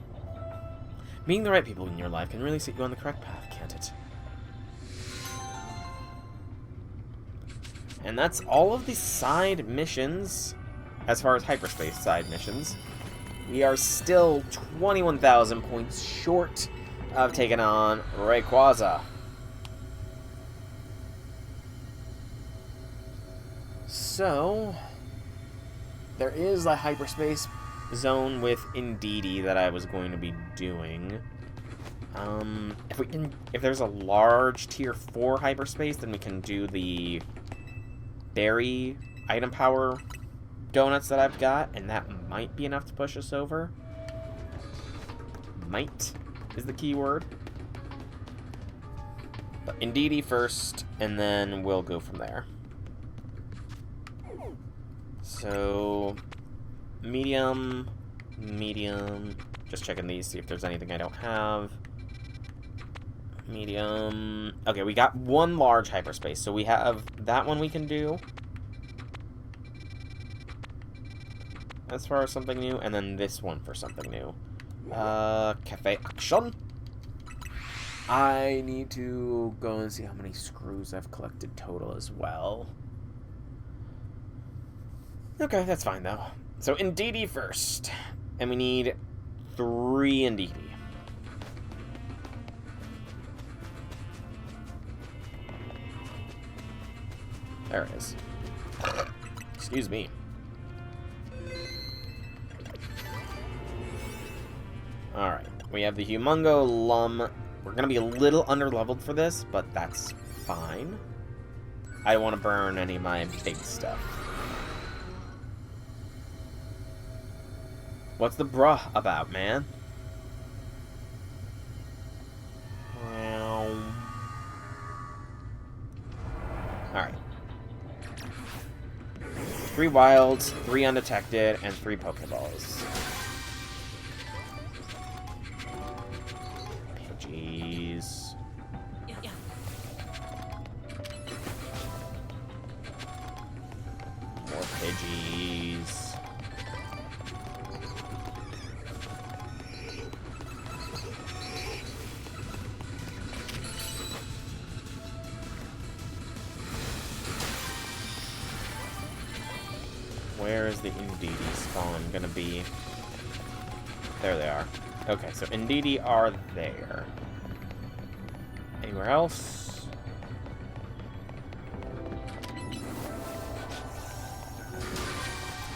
Meeting the right people in your life can really set you on the correct path, can't it? And that's all of the side missions, as far as hyperspace side missions. We are still 21,000 points short of taking on Rayquaza. So, there is a hyperspace zone with Indeedee that I was going to be doing. If there's a large tier 4 hyperspace, then we can do the berry item power donuts that I've got, and that might be enough to push us over. Might is the key word. But Indeedee first, and then we'll go from there. So, medium, just checking these, see if there's anything I don't have. Medium, okay, we got one large hyperspace, so we have that one we can do. As far as something new, and then this one for something new. Cafe Action. I need to go and see how many screws I've collected total as well. Okay, that's fine though. So Indeedee first, and we need 3 Indeedee. There it is. Excuse me. Alright, we have the Humongo Lum. We're going to be a little under-leveled for this, but that's fine. I don't want to burn any of my big stuff. What's the bruh about, man? Alright. 3 wilds, 3 undetected, and 3 Pokeballs. Pidgeys. More Pidgeys. Where is the Indeedee spawn gonna be? There they are. Okay, so Indeedee are there. Anywhere else?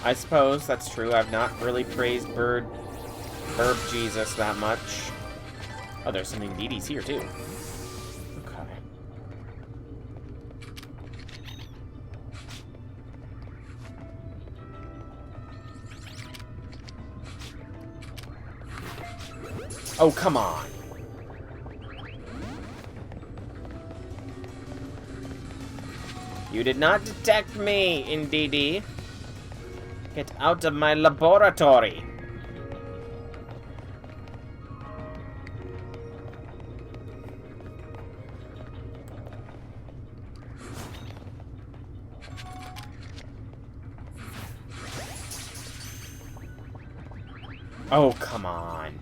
I suppose that's true. I've not really praised Herb Jesus that much. Oh, there's some Indeedees here too. Okay. Oh, come on. You did not detect me, indeedy. Get out of my laboratory. Oh, come on.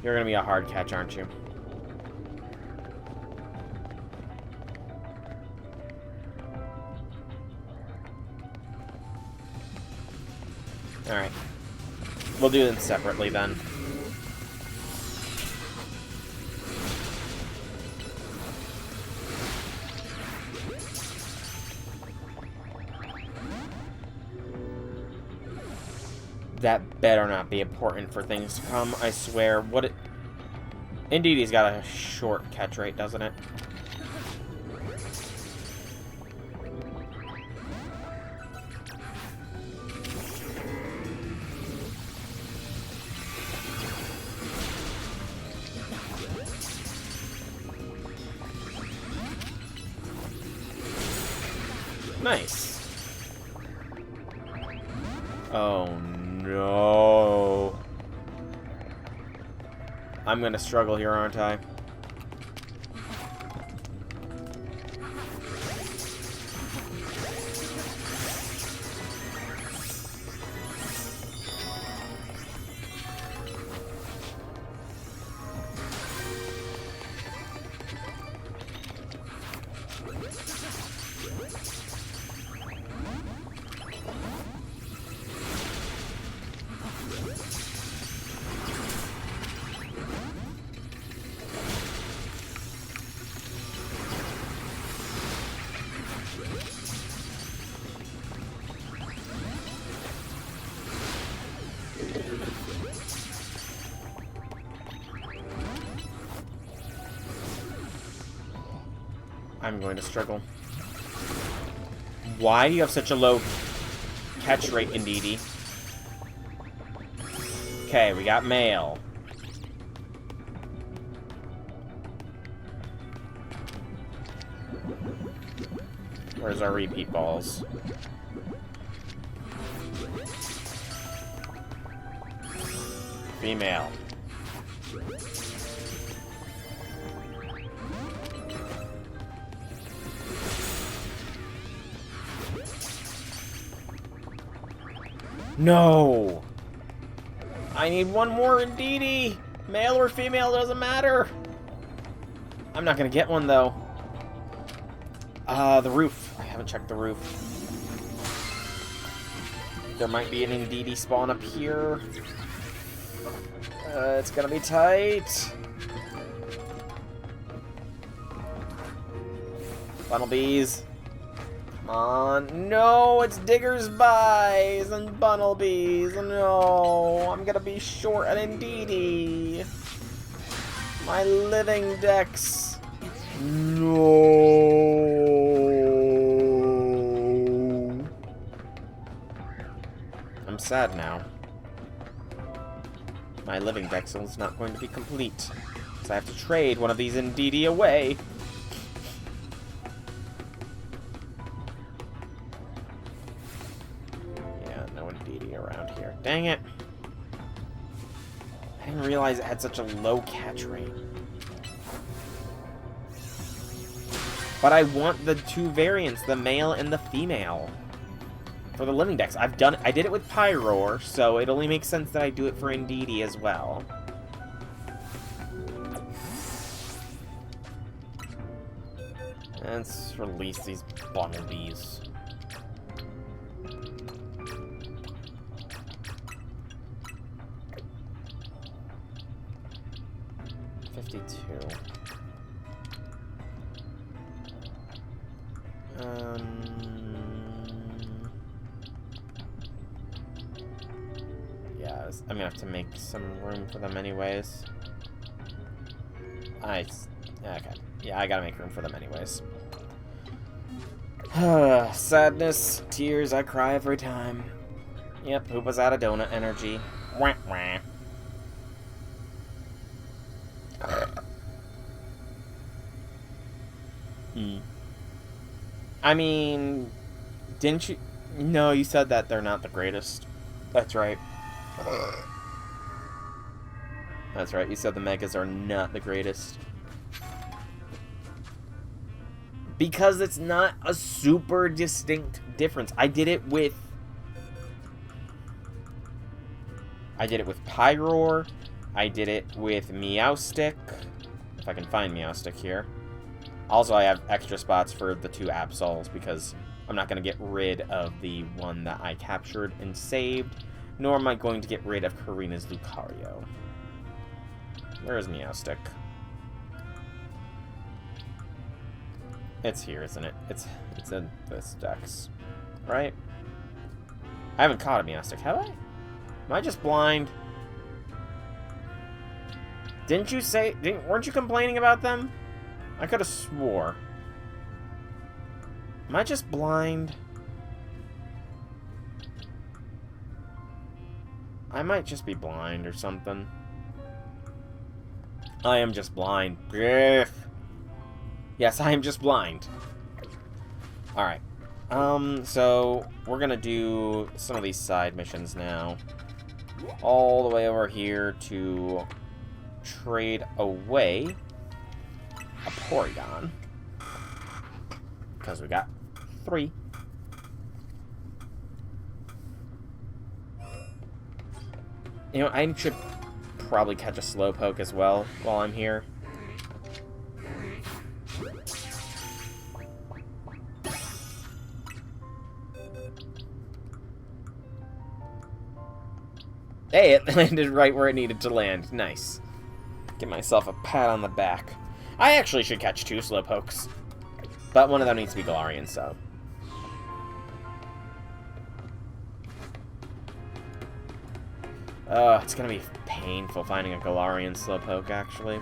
You're gonna be a hard catch, aren't you? Alright. We'll do them separately then. That better not be important for things to come, I swear. What it... Indeed, he's got a short catch rate, doesn't it? Nice. Oh no. I'm gonna struggle here, aren't I? I'm going to struggle. Why do you have such a low catch rate, Indeedy? Okay, we got male. Where's our repeat balls? Female. No! I need one more, Indeedy! Male or female, doesn't matter! I'm not gonna get one, though. The roof. I haven't checked the roof. There might be an Indeedy spawn up here. It's gonna be tight. Funnel bees. Come on. No, it's diggers buys and bunnelbees. No, I'm gonna be short an Indeedy. My living dex. No. I'm sad now. My living dex is not going to be complete. So I have to trade one of these Indeedy away. Around here. Dang it. I didn't realize it had such a low catch rate. But I want the two variants, the male and the female, for the living dex. I did it with Pyroar, so it only makes sense that I do it for Indeedy as well. Let's release these bunnelbees. 52. Yeah, I'm gonna have to make some room for them anyways. Okay. Yeah, I gotta make room for them anyways. Sadness, tears, I cry every time. Yep, Hoopa's out of donut energy. Wah, wah. I mean, didn't you? No, you said that they're not the greatest. That's right. That's right, you said the megas are not the greatest. Because it's not a super distinct difference. I did it with Pyroar. I did it with Meowstic. If I can find Meowstic here. Also, I have extra spots for the 2 Absols because I'm not going to get rid of the one that I captured and saved. Nor am I going to get rid of Karina's Lucario. Where is Meowstic? It's here, isn't it? It's in this dex. Right? I haven't caught a Meowstic, have I? Am I just blind? Didn't you say... weren't you complaining about them? I could have swore. Am I just blind? I might just be blind or something. I am just blind. Ugh. Yes, I am just blind. Alright. So, we're gonna do some of these side missions now. All the way over here to trade away a Porygon. Because we got 3. You know, I should probably catch a Slowpoke as well while I'm here. Hey, it landed right where it needed to land. Nice. Give myself a pat on the back. I actually should catch 2 Slowpokes. But one of them needs to be Galarian, so... it's gonna be painful finding a Galarian Slowpoke, actually.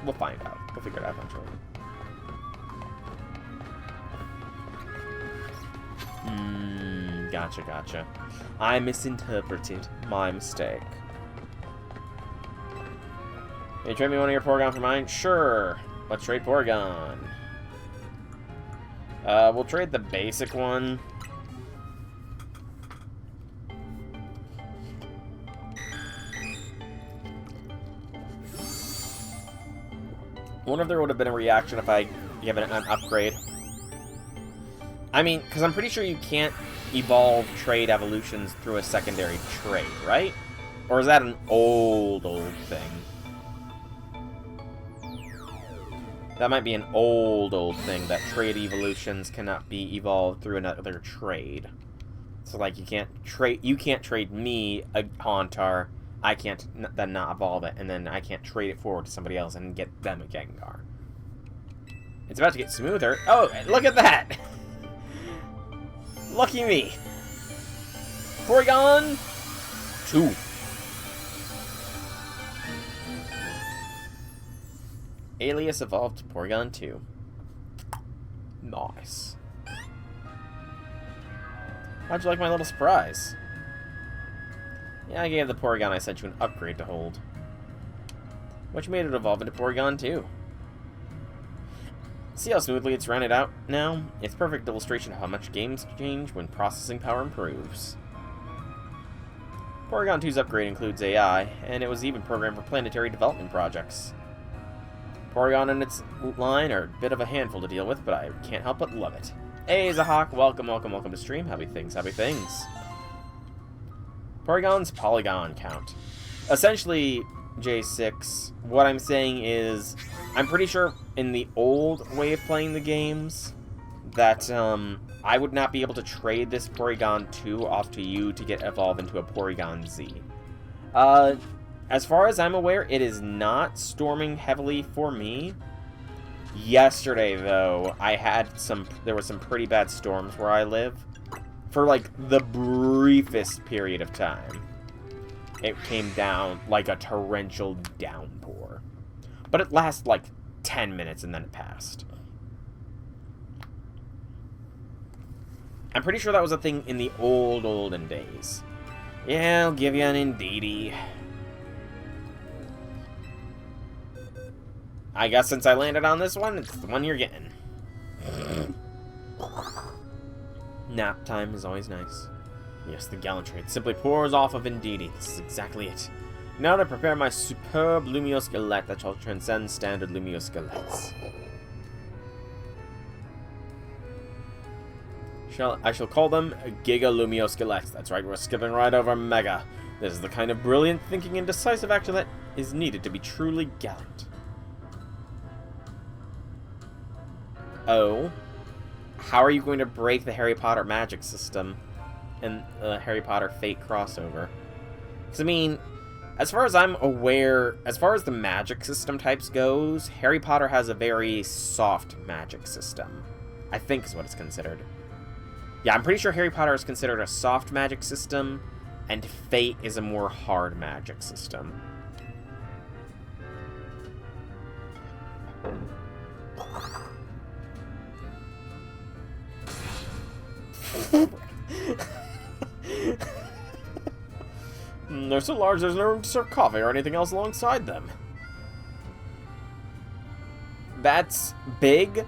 We'll find out. We'll figure it out eventually. Gotcha, gotcha. I misinterpreted. My mistake. Can you trade me one of your Porygon for mine? Sure. Let's trade Porygon. We'll trade the basic one. I wonder if there would have been a reaction if I give it an upgrade. I mean, because I'm pretty sure you can't evolve trade evolutions through a secondary trade, right? Or is that an old thing? That might be an old thing, that trade evolutions cannot be evolved through another trade. So, like, you can't trade me a Hauntar, I can't then not evolve it, and then I can't trade it forward to somebody else and get them a Gengar. It's about to get smoother. Oh, look at that! Lucky me. Porygon 2. Alias evolved to Porygon 2. Nice. How'd you like my little surprise? Yeah, I gave the Porygon I sent you an upgrade to hold. Which made it evolve into Porygon 2. See how smoothly it's rounded out now? It's a perfect illustration of how much games change when processing power improves. Porygon 2's upgrade includes AI, and it was even programmed for planetary development projects. Porygon and its line are a bit of a handful to deal with, but I can't help but love it. Hey, Zahawk, welcome to stream. Happy things, happy things. Porygon's polygon count. Essentially, J6, what I'm saying is, I'm pretty sure in the old way of playing the games, that I would not be able to trade this Porygon 2 off to you to get evolved into a Porygon Z. As far as I'm aware, it is not storming heavily for me. Yesterday, though, there were some pretty bad storms where I live. For, like, the briefest period of time. It came down like a torrential downpour. But it lasted, like, 10 minutes and then it passed. I'm pretty sure that was a thing in the olden days. Yeah, I'll give you an indeedy. I guess since I landed on this one, it's the one you're getting. Nap time is always nice. Yes, the gallantry. It simply pours off of indeedy. This is exactly it. Now to prepare my superb Lumiose Skelette that shall transcend standard Lumiose Skelettes. I shall call them Giga Lumiose Skelettes. That's right, we're skipping right over Mega. This is the kind of brilliant thinking and decisive action that is needed to be truly gallant. Oh. How are you going to break the Harry Potter magic system and the Harry Potter Fate crossover? Because, I mean, as far as I'm aware, as far as the magic system types goes, Harry Potter has a very soft magic system. I think is what it's considered. Yeah, I'm pretty sure Harry Potter is considered a soft magic system, and Fate is a more hard magic system. They're so large there's no room to serve coffee or anything else alongside them. That's big,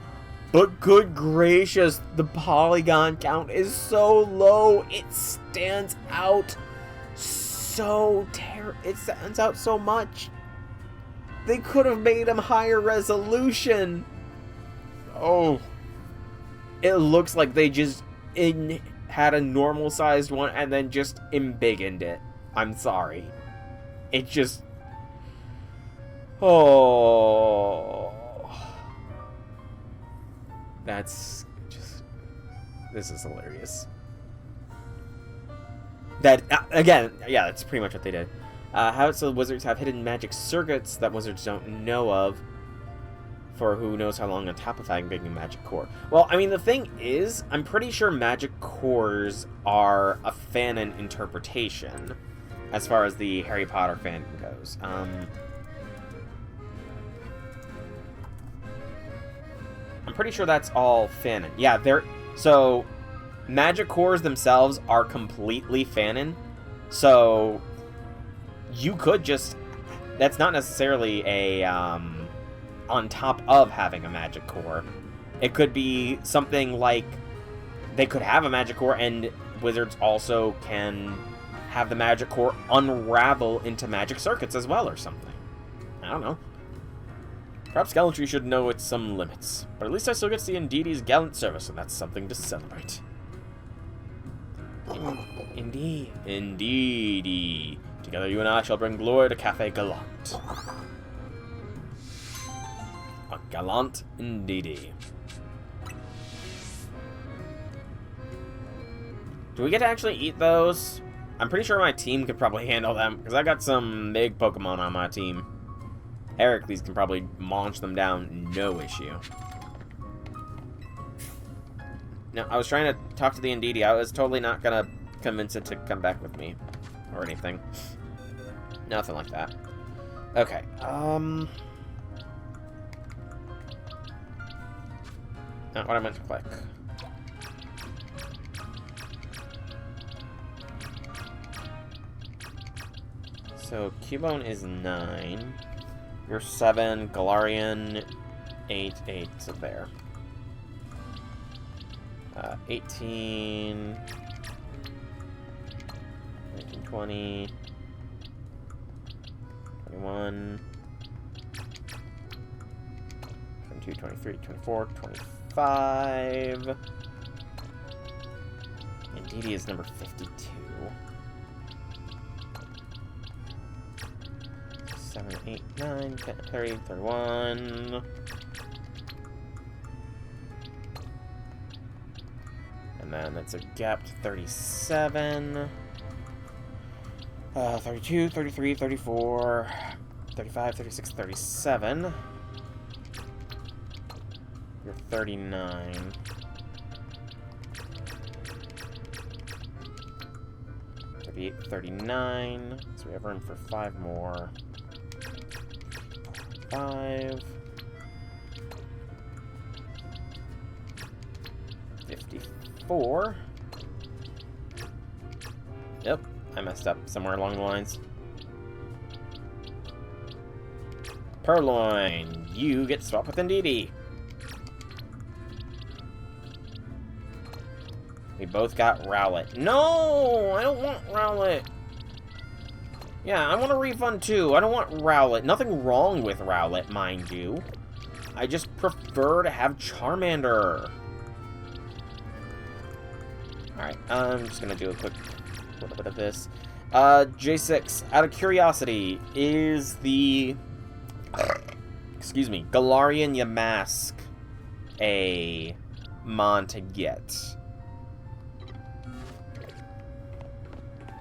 but good gracious, the polygon count is so low. It stands out so it stands out so much. They could have made them higher resolution. Oh. It looks like they just had a normal sized one and then just embiggened it. I'm sorry. It just... Oh. That's just... This is hilarious. That, again, yeah, that's pretty much what they did. How so wizards have hidden magic circuits that wizards don't know of for who knows how long on top of having a magic core. Well, I mean, the thing is, I'm pretty sure magic cores are a fanon interpretation as far as the Harry Potter fandom goes. I'm pretty sure that's all fanon. Yeah, so magic cores themselves are completely fanon. So you could just, that's not necessarily a on top of having a magic core. It could be something like they could have a magic core and wizards also can have the magic core unravel into magic circuits as well or something. I don't know. Perhaps gallantry should know its some limits, but at least I still get to see Indeedy's gallant service, and that's something to celebrate. Indeed. Indeedy. Together you and I shall bring glory to Cafe Gallant. A gallant indeedy. Do we get to actually eat those? I'm pretty sure my team could probably handle them, because I got some big Pokemon on my team. Heracles can probably launch them down, no issue. No, I was trying to talk to the Indeedy. I was totally not going to convince it to come back with me. Or anything. Nothing like that. Okay, not what I meant to click. So, Cubone is 9. You're 7. Galarian, 8. 8. So there. 18. 19, 20. 21. 22, 23, 24, 25. Indeedy is number 52. 7, 8, 9, 10, 30, 31. And then that's a gap to 37. 32, 33, 34, 35, 36, 37. You're 39. 38, 39. So we have room for 5 more. 5. 54. Yep. I messed up somewhere along the lines. Purloin, you get swapped with Ndidi. We both got Rowlet. No, I don't want Rowlet. Yeah, I want a refund too. I don't want Rowlet. Nothing wrong with Rowlet, mind you. I just prefer to have Charmander. Alright, I'm just gonna do a quick little bit of this. J6, out of curiosity, is the... excuse me, Galarian Yamask a mon to get?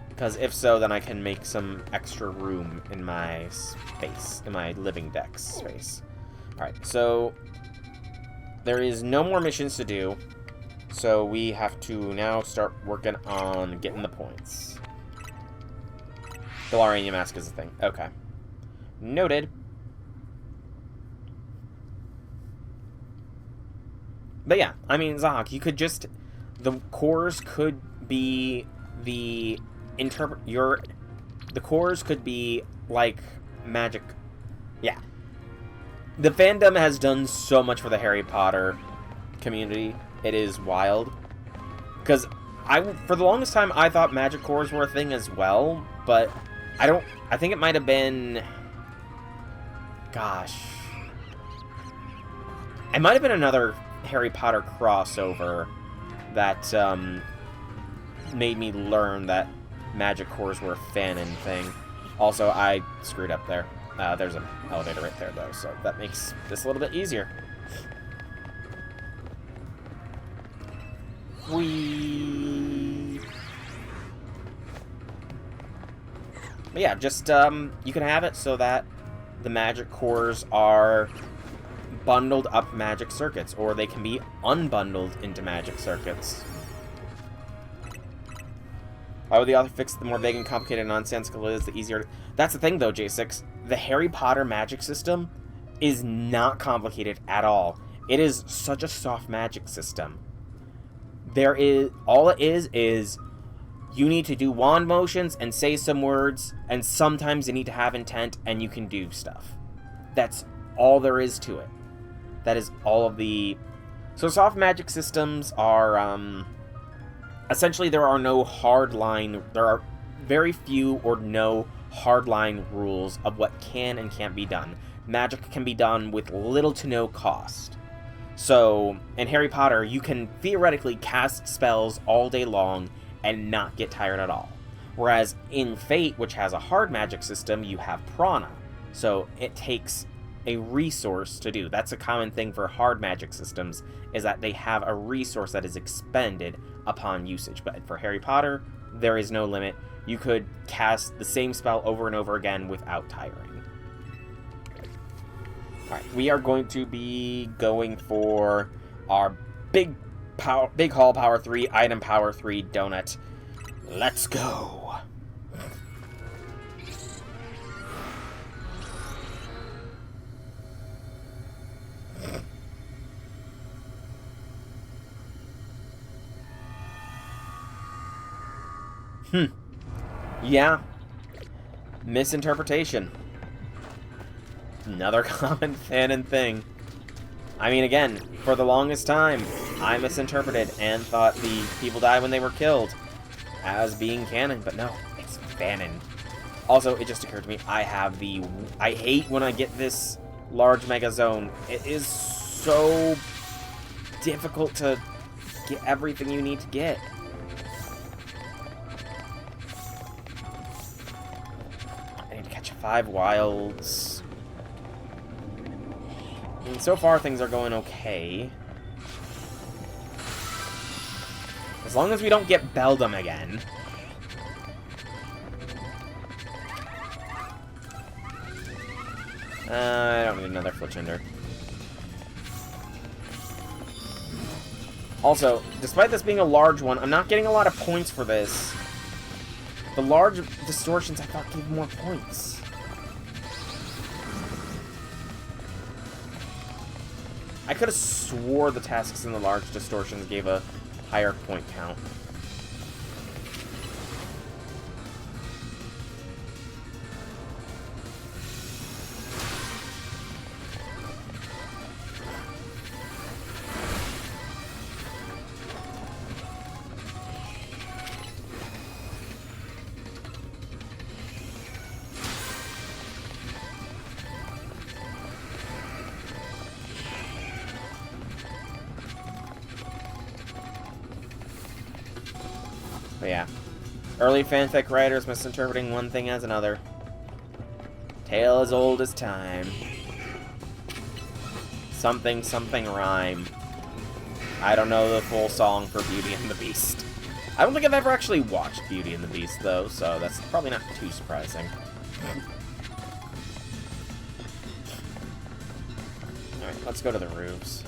Because if so, then I can make some extra room in my space, in my living deck space. Alright, so there is no more missions to do, so we have to now start working on getting the points. Galarian Yamask is a thing. Okay. Noted. But yeah, I mean, Zahak, you could just... the cores could be the... the cores could be like magic. Yeah. The fandom has done so much for the Harry Potter community. It is wild. Because for the longest time, I thought magic cores were a thing as well, but I think it might have been, gosh. It might have been another Harry Potter crossover that made me learn that magic cores were a fanon thing. Also, I screwed up there. There's an elevator right there, though, so that makes this a little bit easier. Whee! But yeah, just, you can have it so that the magic cores are bundled up magic circuits, or they can be unbundled into magic circuits. Why would the author fix the more vague and complicated and nonsensical it is, the easier... That's the thing, though, J6. The Harry Potter magic system is not complicated at all. It is such a soft magic system. All it is you need to do wand motions and say some words, and sometimes you need to have intent, and you can do stuff. That's all there is to it. That is all of the... So soft magic systems are, essentially, there are very few or no hardline rules of what can and can't be done. Magic can be done with little to no cost. So, in Harry Potter, you can theoretically cast spells all day long and not get tired at all. Whereas in Fate, which has a hard magic system, you have prana. So, it takes a resource to do. That's a common thing for hard magic systems, is that they have a resource that is expended upon usage. But for Harry Potter, there is no limit. You could cast the same spell over and over again without tiring. Alright, we are going to be going for our big haul power 3, item power 3 donut. Let's go! Yeah. Misinterpretation. Another common fanon thing. I mean, again, for the longest time, I misinterpreted and thought the people died when they were killed as being canon, but no, it's fanon. Also, it just occurred to me, I hate when I get this large mega zone. It is so difficult to get everything you need to get. I need to catch 5 wilds. And so far, things are going okay. As long as we don't get Beldum again. I don't need another Fletchender. Also, despite this being a large one, I'm not getting a lot of points for this. The large distortions, I thought, gave more points. I could have swore the tasks in the large distortions gave a higher point count. Early fanfic writers misinterpreting one thing as another. Tale as old as time. Something, something rhyme. I don't know the full song for Beauty and the Beast. I don't think I've ever actually watched Beauty and the Beast, though, so that's probably not too surprising. Alright, let's go to the roofs.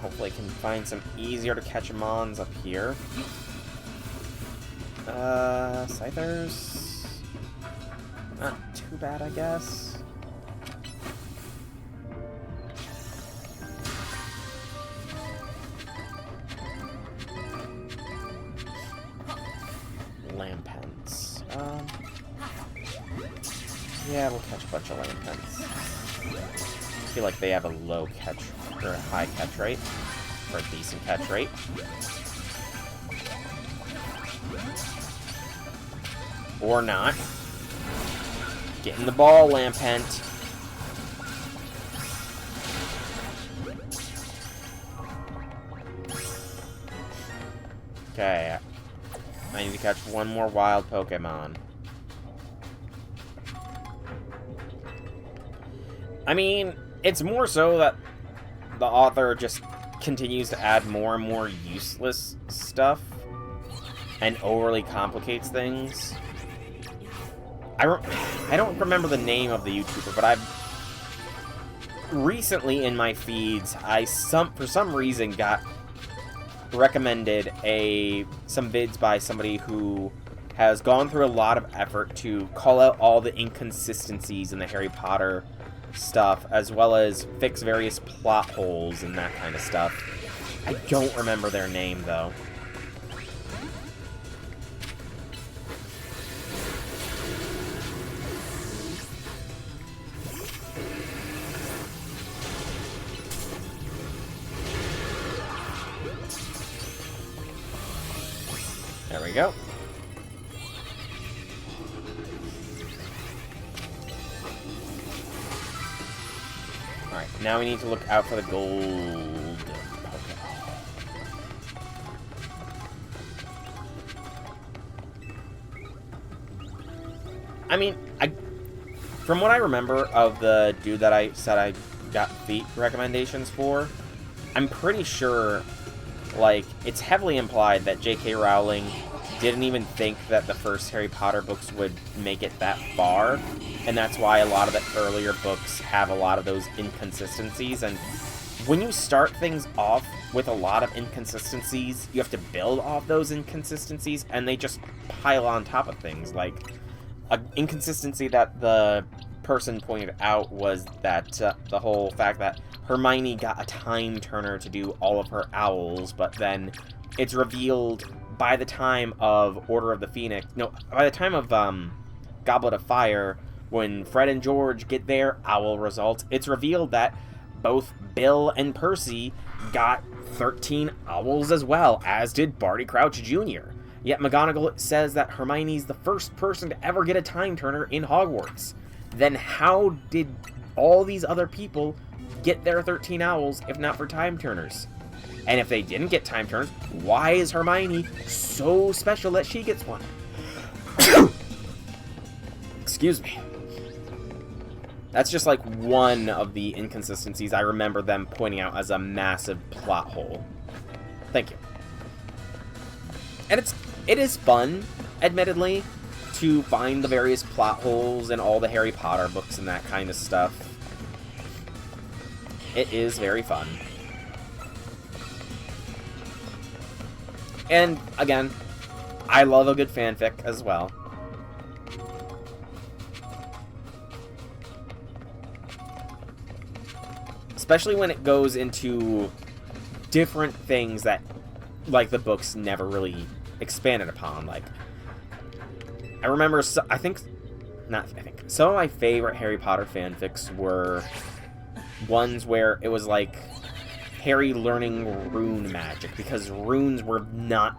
Hopefully can find some easier to catch mons up here. Scythers? Not too bad, I guess. Lampents. Yeah, we'll catch a bunch of lampents. I feel like they have a low catch, or a high catch rate, or a decent catch rate. Or not. Get in the ball, Lampent. Okay. I need to catch one more wild Pokemon. I mean, it's more so that the author just continues to add more and more useless stuff and overly complicates things. I don't remember the name of the YouTuber, but I've recently in my feeds, for some reason got recommended some vids by somebody who has gone through a lot of effort to call out all the inconsistencies in the Harry Potter stuff, as well as fix various plot holes and that kind of stuff. I don't remember their name, though. There we go. Alright, now we need to look out for the gold Pokemon. I mean, from what I remember of the dude that I said I got feat recommendations for, I'm pretty sure, like, it's heavily implied that J.K. Rowling didn't even think that the first Harry Potter books would make it that far, and that's why a lot of the earlier books have a lot of those inconsistencies. And when you start things off with a lot of inconsistencies, you have to build off those inconsistencies, and they just pile on top of things. Like, an inconsistency that the person pointed out was that the whole fact that Hermione got a time turner to do all of her owls, but then it's revealed by the time of Order of the Phoenix, no, by the time of Goblet of Fire, when Fred and George get their owl results, it's revealed that both Bill and Percy got 13 owls as well, as did Barty Crouch Jr. Yet McGonagall says that Hermione's the first person to ever get a time turner in Hogwarts. Then how did all these other people get their 13 owls if not for time turners? And if they didn't get time turners, why is Hermione so special that she gets one? Excuse me. That's just like one of the inconsistencies I remember them pointing out as a massive plot hole. Thank you. And it is fun, admittedly, to find the various plot holes in all the Harry Potter books and that kind of stuff. It is very fun. And, again, I love a good fanfic as well. Especially when it goes into different things that, like, the books never really expanded upon. Like, I remember, some of my favorite Harry Potter fanfics were ones where it was, like, Harry learning rune magic, because runes were not,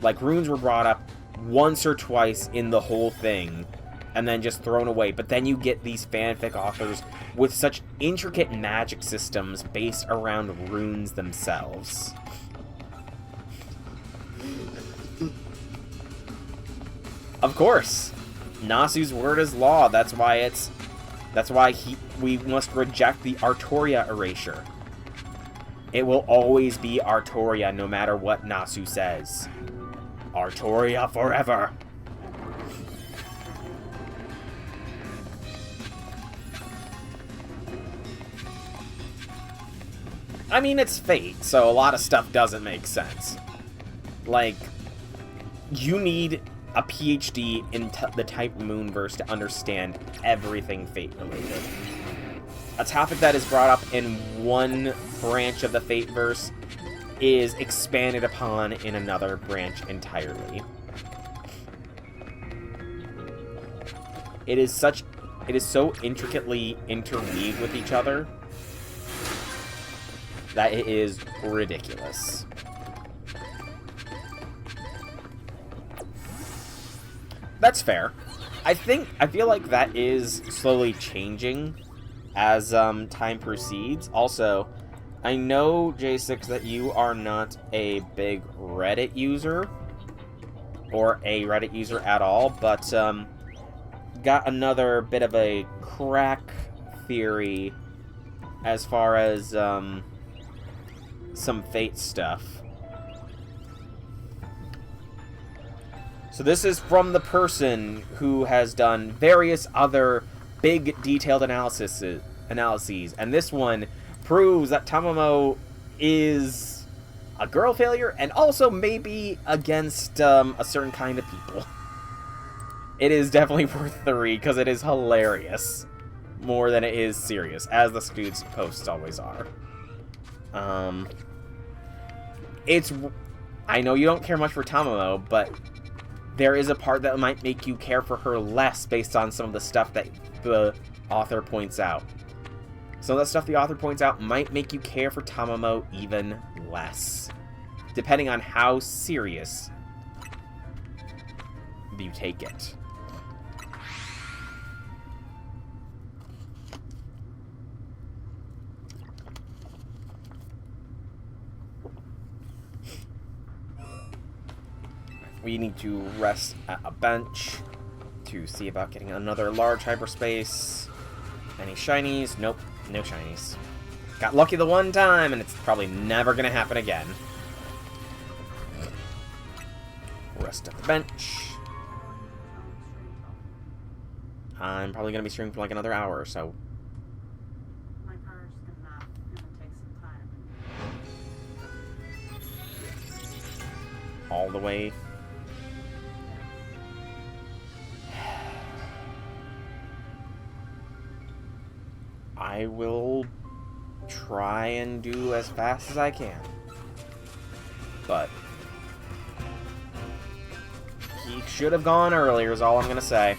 like, runes were brought up once or twice in the whole thing, and then just thrown away. But then you get these fanfic authors with such intricate magic systems based around runes themselves. Of course. Nasu's word is law. That's why we must reject the Artoria erasure. It will always be Artoria no matter what Nasu says. Artoria forever. I mean, it's Fate, so a lot of stuff doesn't make sense. Like, you need a PhD in the type Moonverse to understand everything Fate-related. A topic that is brought up in one branch of the Fate-verse is expanded upon in another branch entirely. It is so intricately interweaved with each other that it is ridiculous. That's fair. I feel like that is slowly changing as time proceeds. Also, I know, J6, that you are not a big Reddit user, or a Reddit user at all, but got another bit of a crack theory as far as some Fate stuff. So this is from the person who has done various other big detailed analyses, and this one proves that Tamamo is a girl failure and also maybe against a certain kind of people. It is definitely worth the read because it is hilarious more than it is serious, as the Scoot's posts always are. I know you don't care much for Tamamo, but there is a part that might make you care for her less based on some of the stuff that the author points out. Some of the stuff the author points out might make you care for Tamamo even less, depending on how serious you take it. We need to rest at a bench to see about getting another large hyperspace. Any shinies? Nope, no shinies. Got lucky the one time, and it's probably never going to happen again. Rest at the bench. I'm probably going to be streaming for like another hour or so. My car's gonna take some time. All the way. I will try and do as fast as I can. But he should have gone earlier is all I'm gonna say.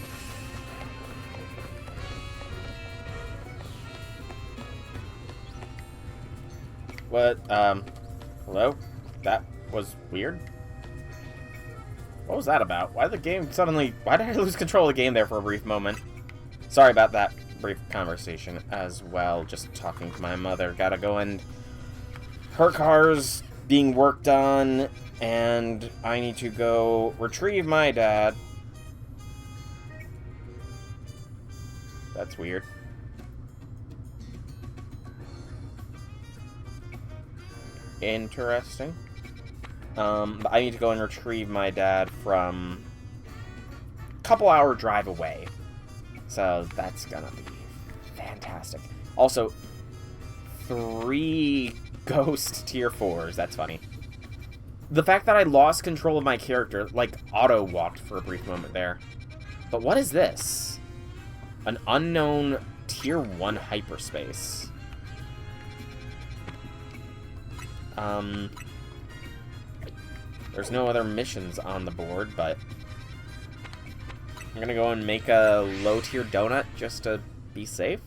What, hello? That was weird. What was that about? Why did I lose control of the game there for a brief moment? Sorry about that brief conversation as well. Just talking to my mother. Gotta go, and her car's being worked on, and I need to go retrieve my dad. That's weird. Interesting. But I need to go and retrieve my dad from a couple-hour drive away. So that's gonna be fantastic. Also, 3 ghost tier 4s. That's funny. The fact that I lost control of my character, like, auto-walked for a brief moment there. But what is this? An unknown tier 1 hyperspace. There's no other missions on the board, but I'm gonna go and make a low-tier donut just to be safe.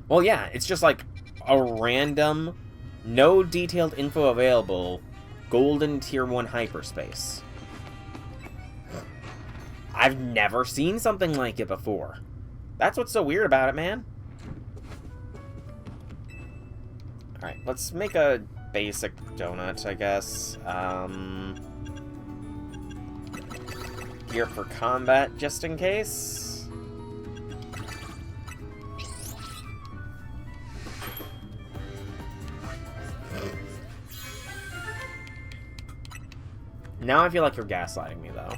Well, yeah, it's just like a random, no detailed info available, golden tier 1 hyperspace. I've never seen something like it before. That's what's so weird about it, man. Alright, let's make a basic donut, I guess. Gear up for combat, just in case. Now I feel like you're gaslighting me, though.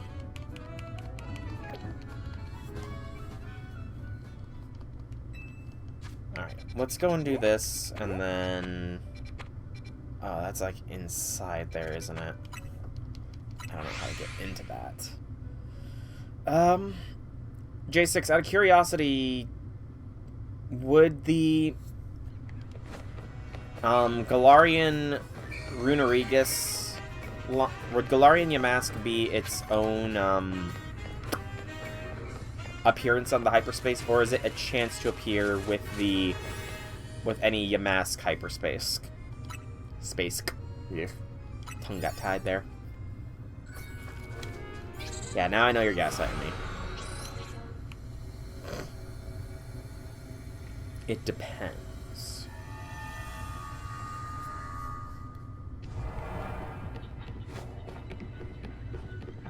Alright, let's go and do this, and then... Oh, that's like inside there, isn't it? I don't know how to get into that. J6, out of curiosity, would the Galarian Runerigus, would Galarian Yamask be its own appearance on the hyperspace, or is it a chance to appear with any Yamask hyperspace? Yeah. Tongue got tied there. Yeah, now I know you're gaslighting me. It depends.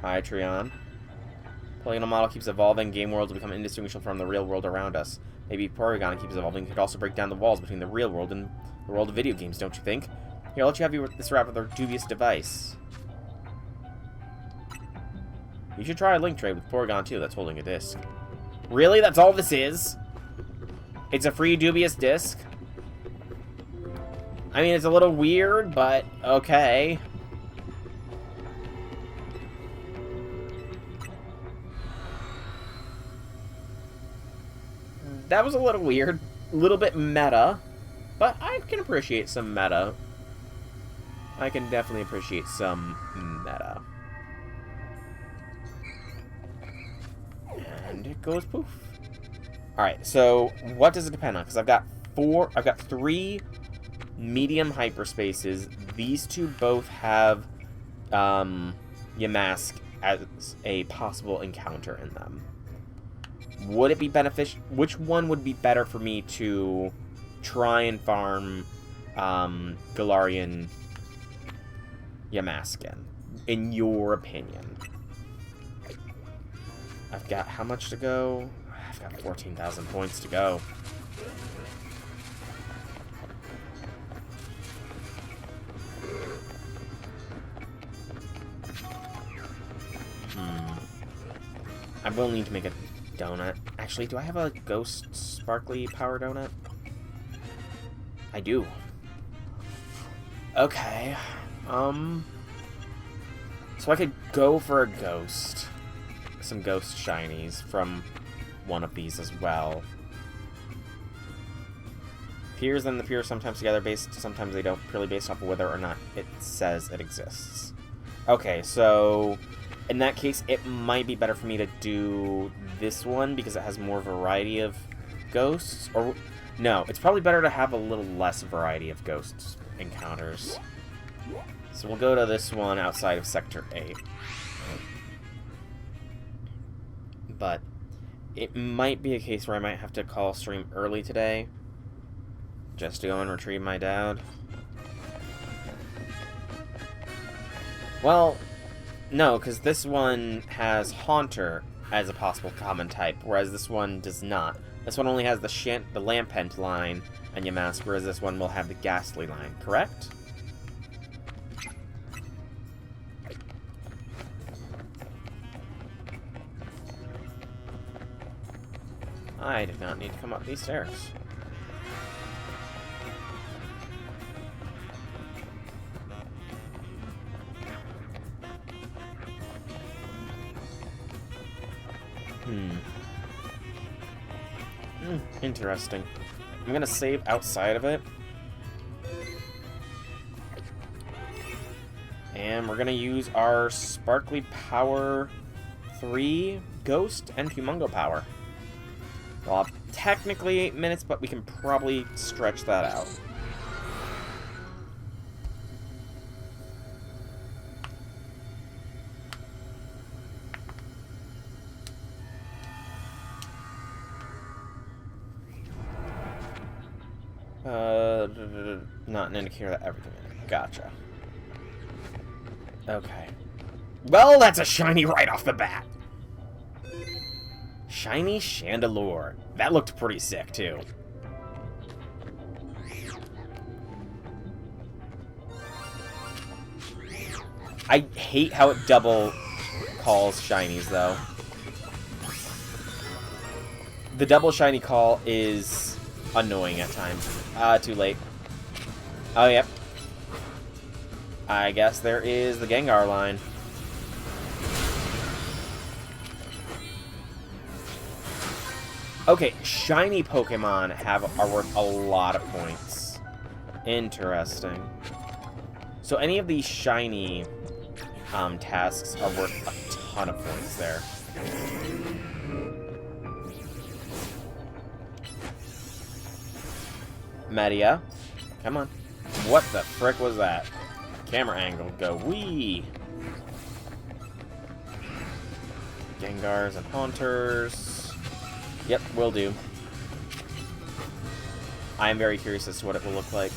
Hi, Trion. Polygonal model keeps evolving. Game worlds become indistinguishable from the real world around us. Maybe Porygon keeps evolving. It could also break down the walls between the real world and the world of video games, don't you think? Here, I'll let you have this rather dubious device. You should try a link trade with Porygon, too. That's holding a disc. Really? That's all this is? It's a free dubious disc? I mean, it's a little weird, but okay. That was a little weird. A little bit meta. But I can appreciate some meta. I can definitely appreciate some meta. And it goes poof. Alright, so what does it depend on? Because I've got 3 medium hyperspaces. These two both have Yamask as a possible encounter in them. Would it be beneficial? Which one would be better for me to try and farm Galarian Yamask in your opinion? I've got how much to go? I've got 14,000 points to go. I will need to make a donut. Actually, do I have a ghost sparkly power donut? I do. Okay. So I could go for a ghost. Some ghost shinies from one of these as well. Peers and the peers sometimes together sometimes they don't, purely based off of whether or not it says it exists. Okay, so in that case, it might be better for me to do this one because it has more variety of ghosts. Or no, it's probably better to have a little less variety of ghost encounters. So we'll go to this one outside of Sector 8. But it might be a case where I might have to call stream early today just to go and retrieve my dad. Well, no, because this one has Haunter as a possible common type, whereas this one does not. This one only has the Lampent line and Yamask, whereas this one will have the Ghastly line, correct? I did not need to come up these stairs. Interesting. I'm gonna save outside of it. And we're gonna use our Sparkly Power 3 Ghost and Humongo Power. Well, technically 8 minutes, but we can probably stretch that out. not an indicator that everything is. Gotcha. Okay. Well, that's a shiny right off the bat. Shiny Chandelure. That looked pretty sick, too. I hate how it double calls shinies, though. The double shiny call is annoying at times. Too late. Oh, yep. I guess there is the Gengar line. Okay, shiny Pokemon are worth a lot of points. Interesting. So any of these shiny tasks are worth a ton of points there. Media. Come on. What the frick was that? Camera angle. Go. Wee! Gengars and Haunters. Yep, will do. I am very curious as to what it will look like.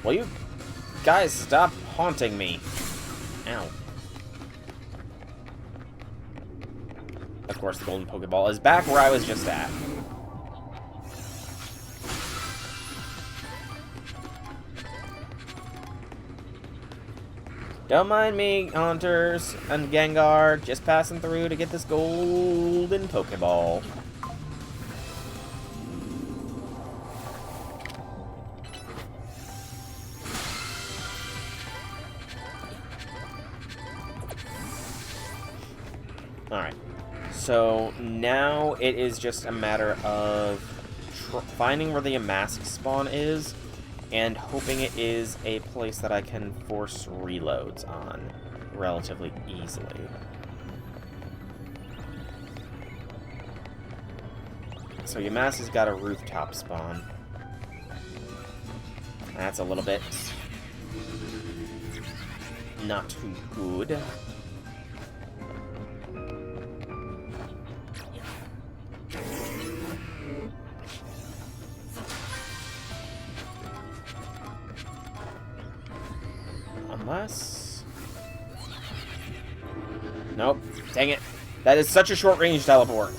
Will you guys stop haunting me? Ow. Of course, the golden Pokeball is back where I was just at. Don't mind me, Haunters and Gengar, just passing through to get this golden Pokeball. Alright, so now it is just a matter of finding where the Yamask spawn is and hoping it is a place that I can force reloads on relatively easily. So Yamask has got a rooftop spawn. That's a little bit not too good. Unless... Nope. Dang it. That is such a short-range teleport.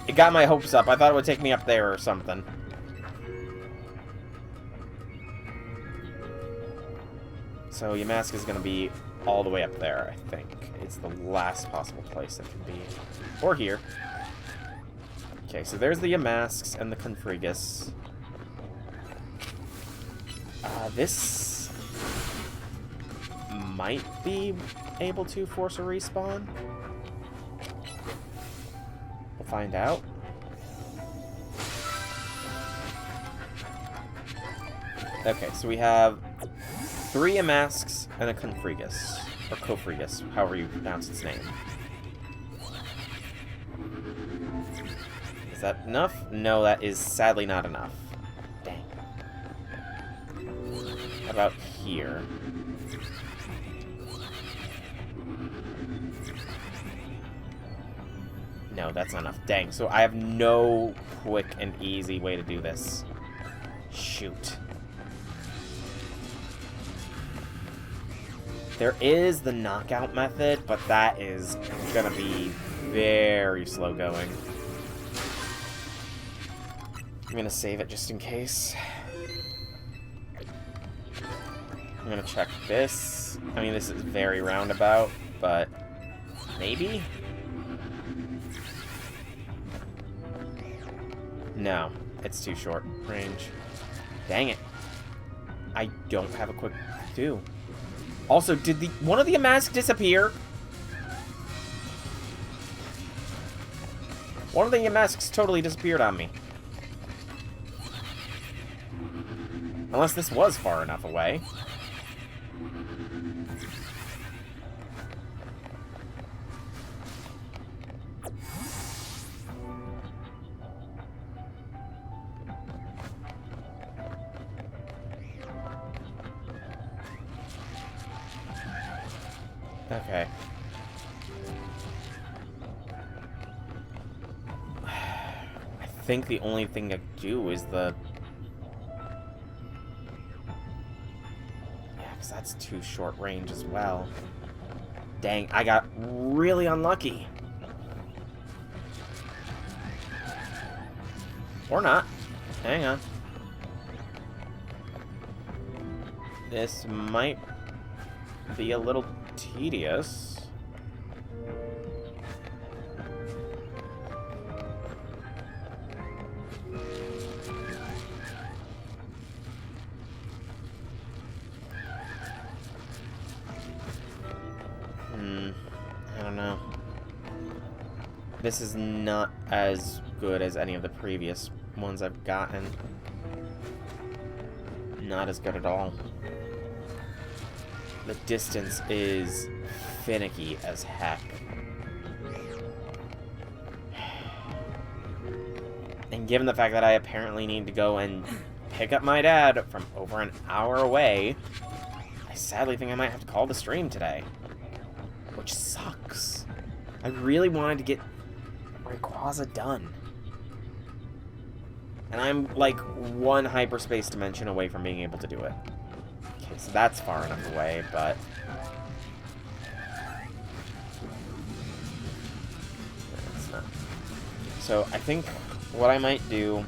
It got my hopes up. I thought it would take me up there or something. So Yamask is going to be all the way up there, I think. It's the last possible place it can be. Or here. Okay, so there's the Yamasks and the Confrigus. This might be able to force a respawn. We'll find out. Okay, so we have 3 Yamasks and a Confrigus. Or Cofrigus, however you pronounce its name. Is that enough? No, that is sadly not enough. Dang. How about here? No, that's not enough. Dang, so I have no quick and easy way to do this. Shoot. There is the knockout method, but that is gonna be very slow going. I'm gonna save it just in case. I'm gonna check this. I mean, this is very roundabout, but maybe? No, it's too short range. Dang it. I don't have a quick do. Also, did one of the Yamask disappear? One of the Yamasks totally disappeared on me. Unless this was far enough away. Okay. think the only thing I do is the... Yeah, because that's too short range as well. Dang, I got really unlucky. Or not. Hang on. This might be a little tedious. I don't know. This is not as good as any of the previous ones I've gotten. Not as good at all. The distance is finicky as heck. And given the fact that I apparently need to go and pick up my dad from over an hour away, I sadly think I might have to call the stream today. Which sucks. I really wanted to get Rayquaza done. And I'm like one hyperspace dimension away from being able to do it. Okay, so that's far enough away, but... It's not. So I think what I might do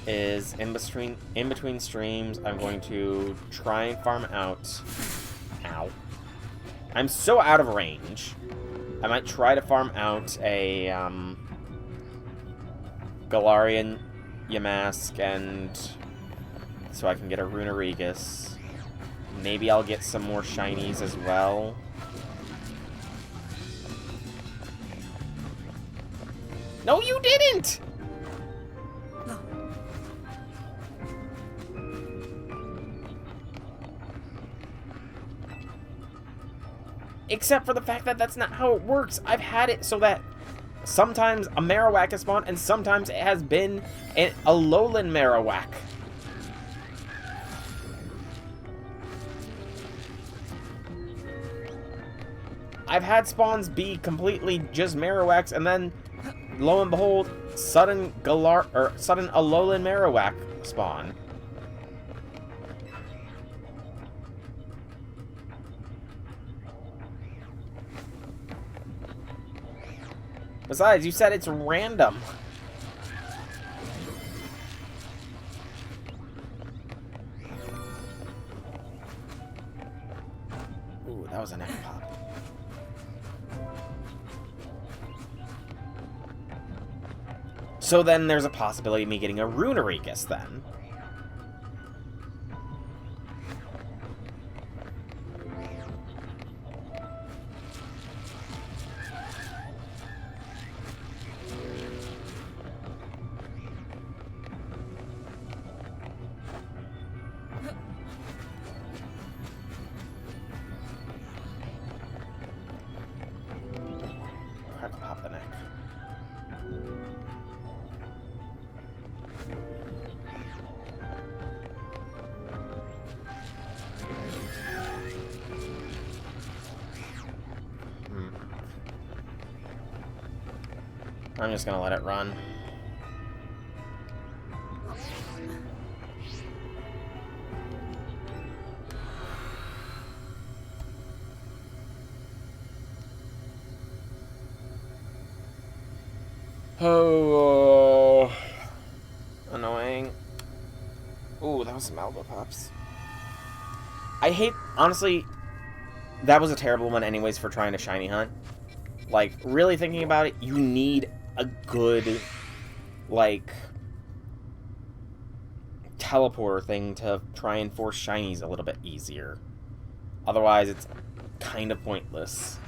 is in between streams, I'm going to try and farm out... Ow. I'm so out of range. I might try to farm out a Galarian Yamask, and so I can get a Runerigus. Maybe I'll get some more shinies as well. No, you didn't! Except for the fact that that's not how it works. I've had it so that sometimes a Marowak has spawned, and sometimes it has been a Alolan Marowak. I've had spawns be completely just Marowaks, and then, lo and behold, sudden Alolan Marowak spawn. Besides, you said it's random. Ooh, that was an F pop. So then there's a possibility of me getting a Runerigus then. Pop the neck. I'm just gonna let it run. Oh, annoying. Ooh, that was some elbow pops. I hate, honestly, that was a terrible one anyways for trying to shiny hunt. Like, really thinking about it, you need a good, like, teleporter thing to try and force shinies a little bit easier. Otherwise, it's kind of pointless,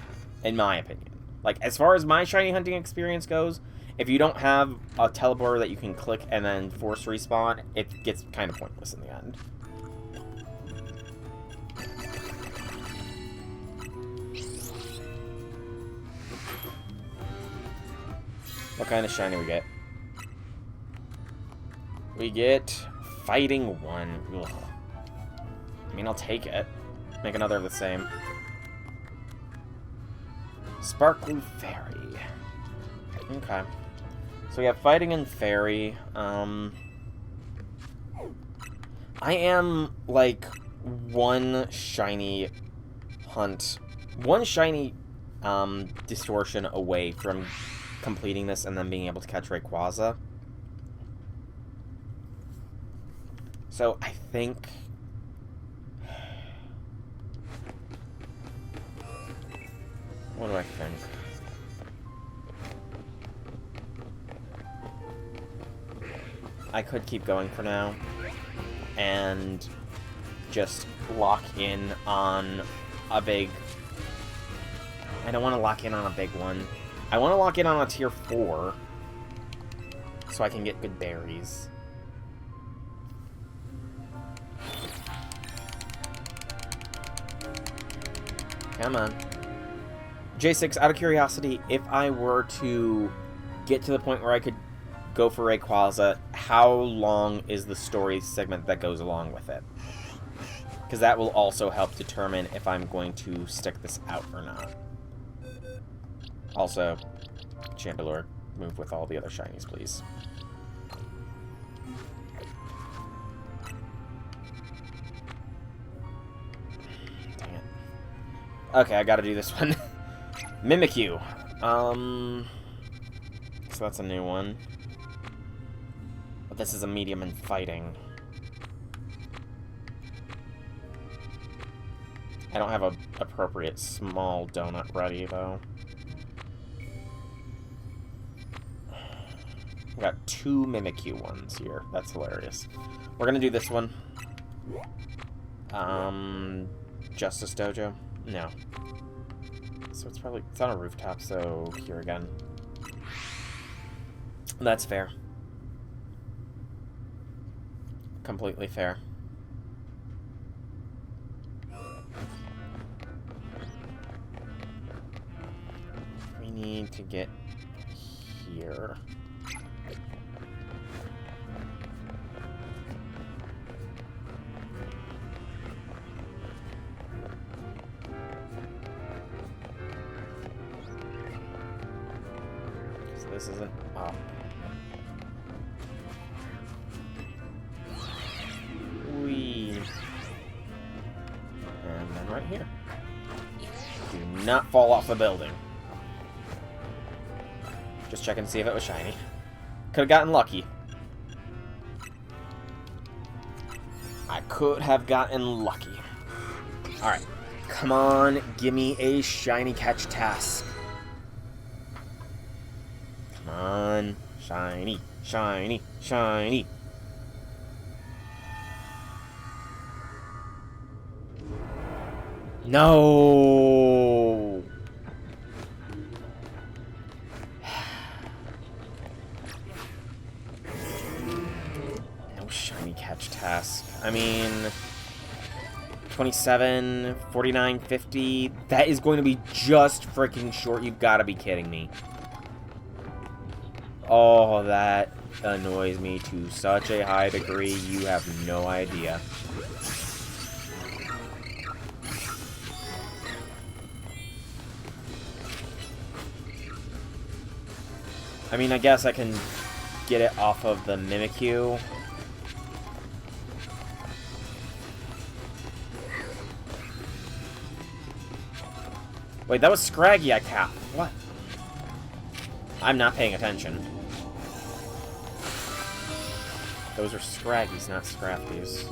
in my opinion. Like, as far as my shiny hunting experience goes, if you don't have a teleporter that you can click and then force respawn, it gets kind of pointless in the end. What kind of shiny we get? We get Fighting 1. Ugh. I mean, I'll take it. Make another of the same. Sparkly Fairy. Okay. So we have fighting and fairy. I am, like, one shiny distortion away from completing this and then being able to catch Rayquaza. So I think... What do I think? I could keep going for now and just lock in on a big... I don't want to lock in on a big one. I want to lock in on a tier 4 so I can get good berries. Come on. J6, out of curiosity, if I were to get to the point where I could go for Rayquaza, how long is the story segment that goes along with it? Because that will also help determine if I'm going to stick this out or not. Also, Chandelure, move with all the other shinies, please. Dang it. Okay, I gotta do this one. Mimikyu. So that's a new one. But this is a medium in fighting. I don't have a appropriate small donut ready, though. We got 2 Mimikyu ones here. That's hilarious. We're gonna do this one. Justice Dojo? No. So it's probably... It's on a rooftop, so here again. That's fair. Completely fair. We need to get here. So this isn't up. And then right here. Do not fall off the building. Just checking to see if it was shiny. Could have gotten lucky. I could have gotten lucky. Alright. Come on, give me a shiny catch task. Come on. Shiny, shiny, shiny. No. No shiny catch task. I mean, 27, 49, 50. That is going to be just freaking short. You've got to be kidding me. Oh, that annoys me to such a high degree. You have no idea. I mean, I guess I can get it off of the Mimikyu. Wait, that was Scraggy I capped. What? I'm not paying attention. Those are Scraggies, not Scrafties.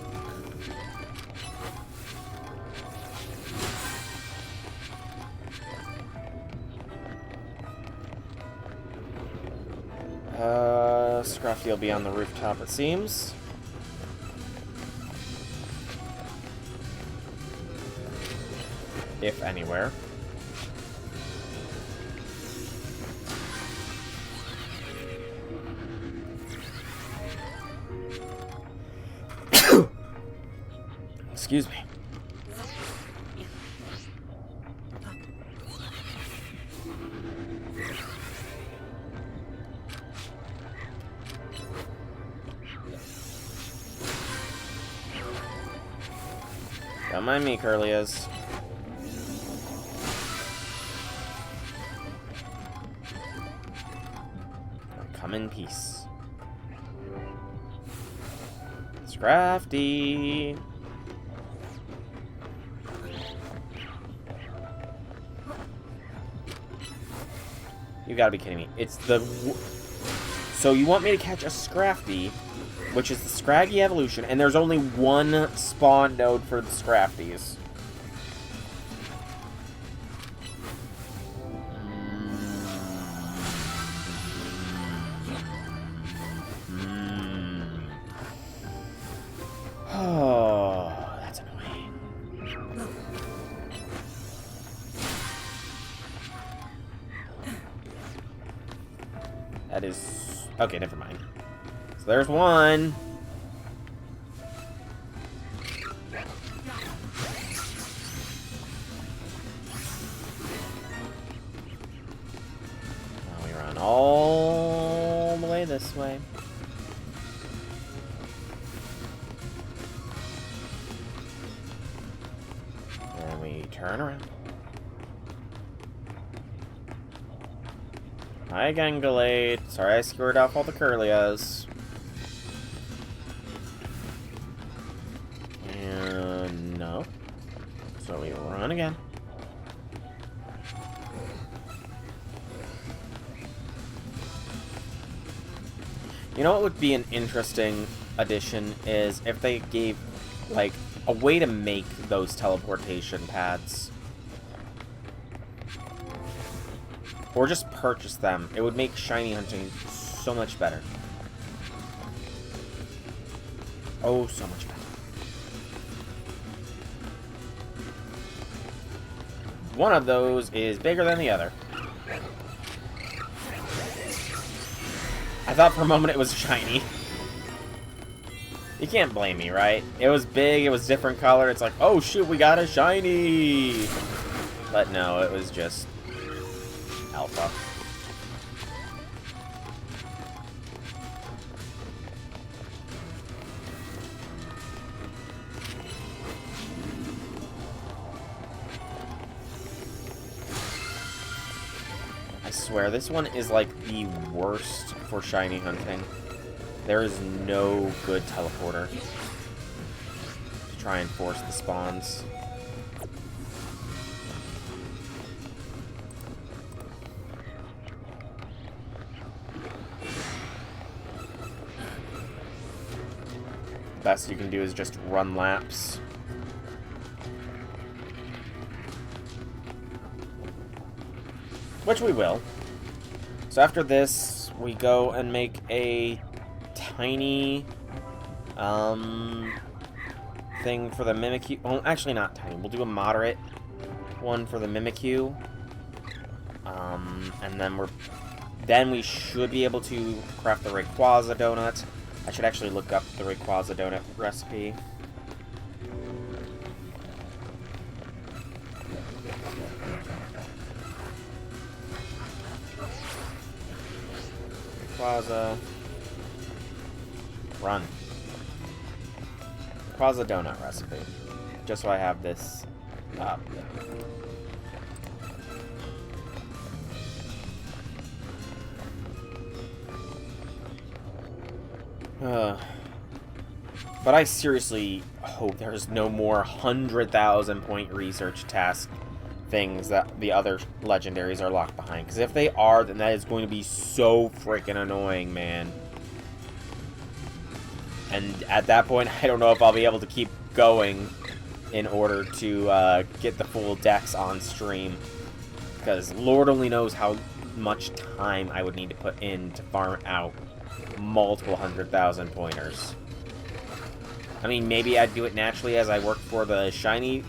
Scrafty will be on the rooftop, it seems. If anywhere. Excuse me. Don't mind me, Curlias. Come in peace. Scrafty. You gotta be kidding me. It's the... So you want me to catch a Scrafty, which is the Scraggy evolution, and there's only one spawn node for the Scrafties. Oh, that's annoying. That is... Okay, never mind. So there's one. Now we run all the way this way. And we turn around. Hi, Gangalade. Sorry I scared off all the Curlias. And no. So we run again. You know what would be an interesting addition is if they gave, like, a way to make those teleportation pads. Or just purchase them. It would make shiny hunting so much better. Oh, so much better. One of those is bigger than the other. I thought for a moment it was shiny. You can't blame me, right? It was big, it was different color. It's like, oh shoot, we got a shiny! But no, it was just... alpha. I swear, this one is like the worst for shiny hunting. There is no good teleporter to try and force the spawns. Best you can do is just run laps. Which we will. So after this, we go and make a tiny thing for the Mimikyu. Well, actually not tiny. We'll do a moderate one for the Mimikyu. And then we should be able to craft the Rayquaza donut. I should actually look up the Rayquaza donut recipe. Rayquaza. Run. Rayquaza donut recipe. Just so I have this up. But I seriously hope there's no more 100,000 point research task things that the other legendaries are locked behind. Because if they are, then that is going to be so freaking annoying, man. And at that point, I don't know if I'll be able to keep going in order to get the full decks on stream. Because Lord only knows how much time I would need to put in to farm out multiple 100,000 pointers. I mean, maybe I'd do it naturally as I work for the shiny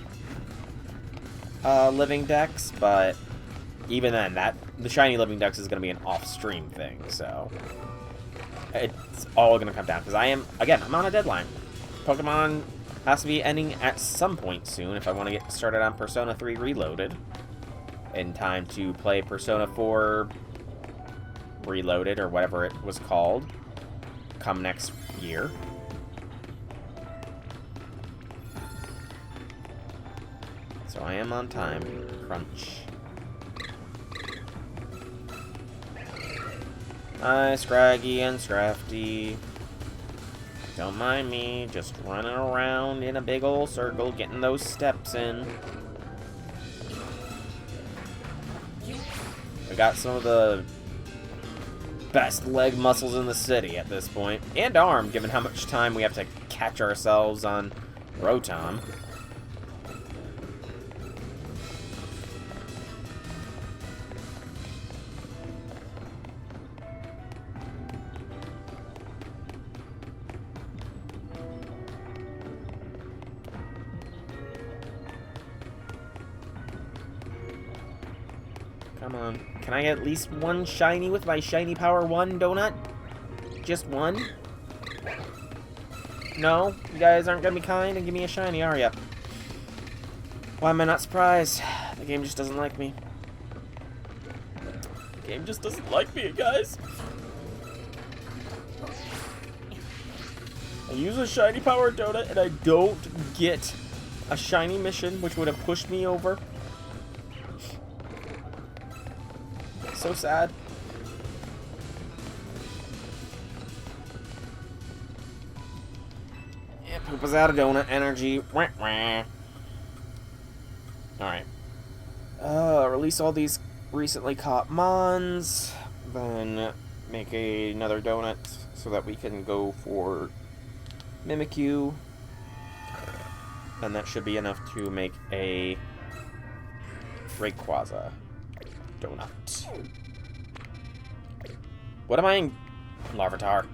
living dex, but even then, the shiny living dex is going to be an off-stream thing, so it's all going to come down, because I'm on a deadline. Pokemon has to be ending at some point soon if I want to get started on Persona 3 Reloaded in time to play Persona 4 Reloaded, or whatever it was called, come next year. So I am on time. Crunch. Hi, Scraggy and Scrafty. Don't mind me, just running around in a big old circle, getting those steps in. We got some of the best leg muscles in the city at this point. And arm, given how much time we have to catch ourselves on Rotom. Come on. Can I get at least one shiny with my shiny power 1 donut? Just one? No? You guys aren't gonna be kind and give me a shiny, are ya? Why am I not surprised? The game just doesn't like me. The game just doesn't like me, guys. I use a shiny power donut and I don't get a shiny mission, which would have pushed me over. So sad. Yeah, poop is out of donut energy. Wah, wah. Alright. Release all these recently caught mons. Then make another donut so that we can go for Mimikyu. And that should be enough to make a Rayquaza donut. What am I in? Larvitar.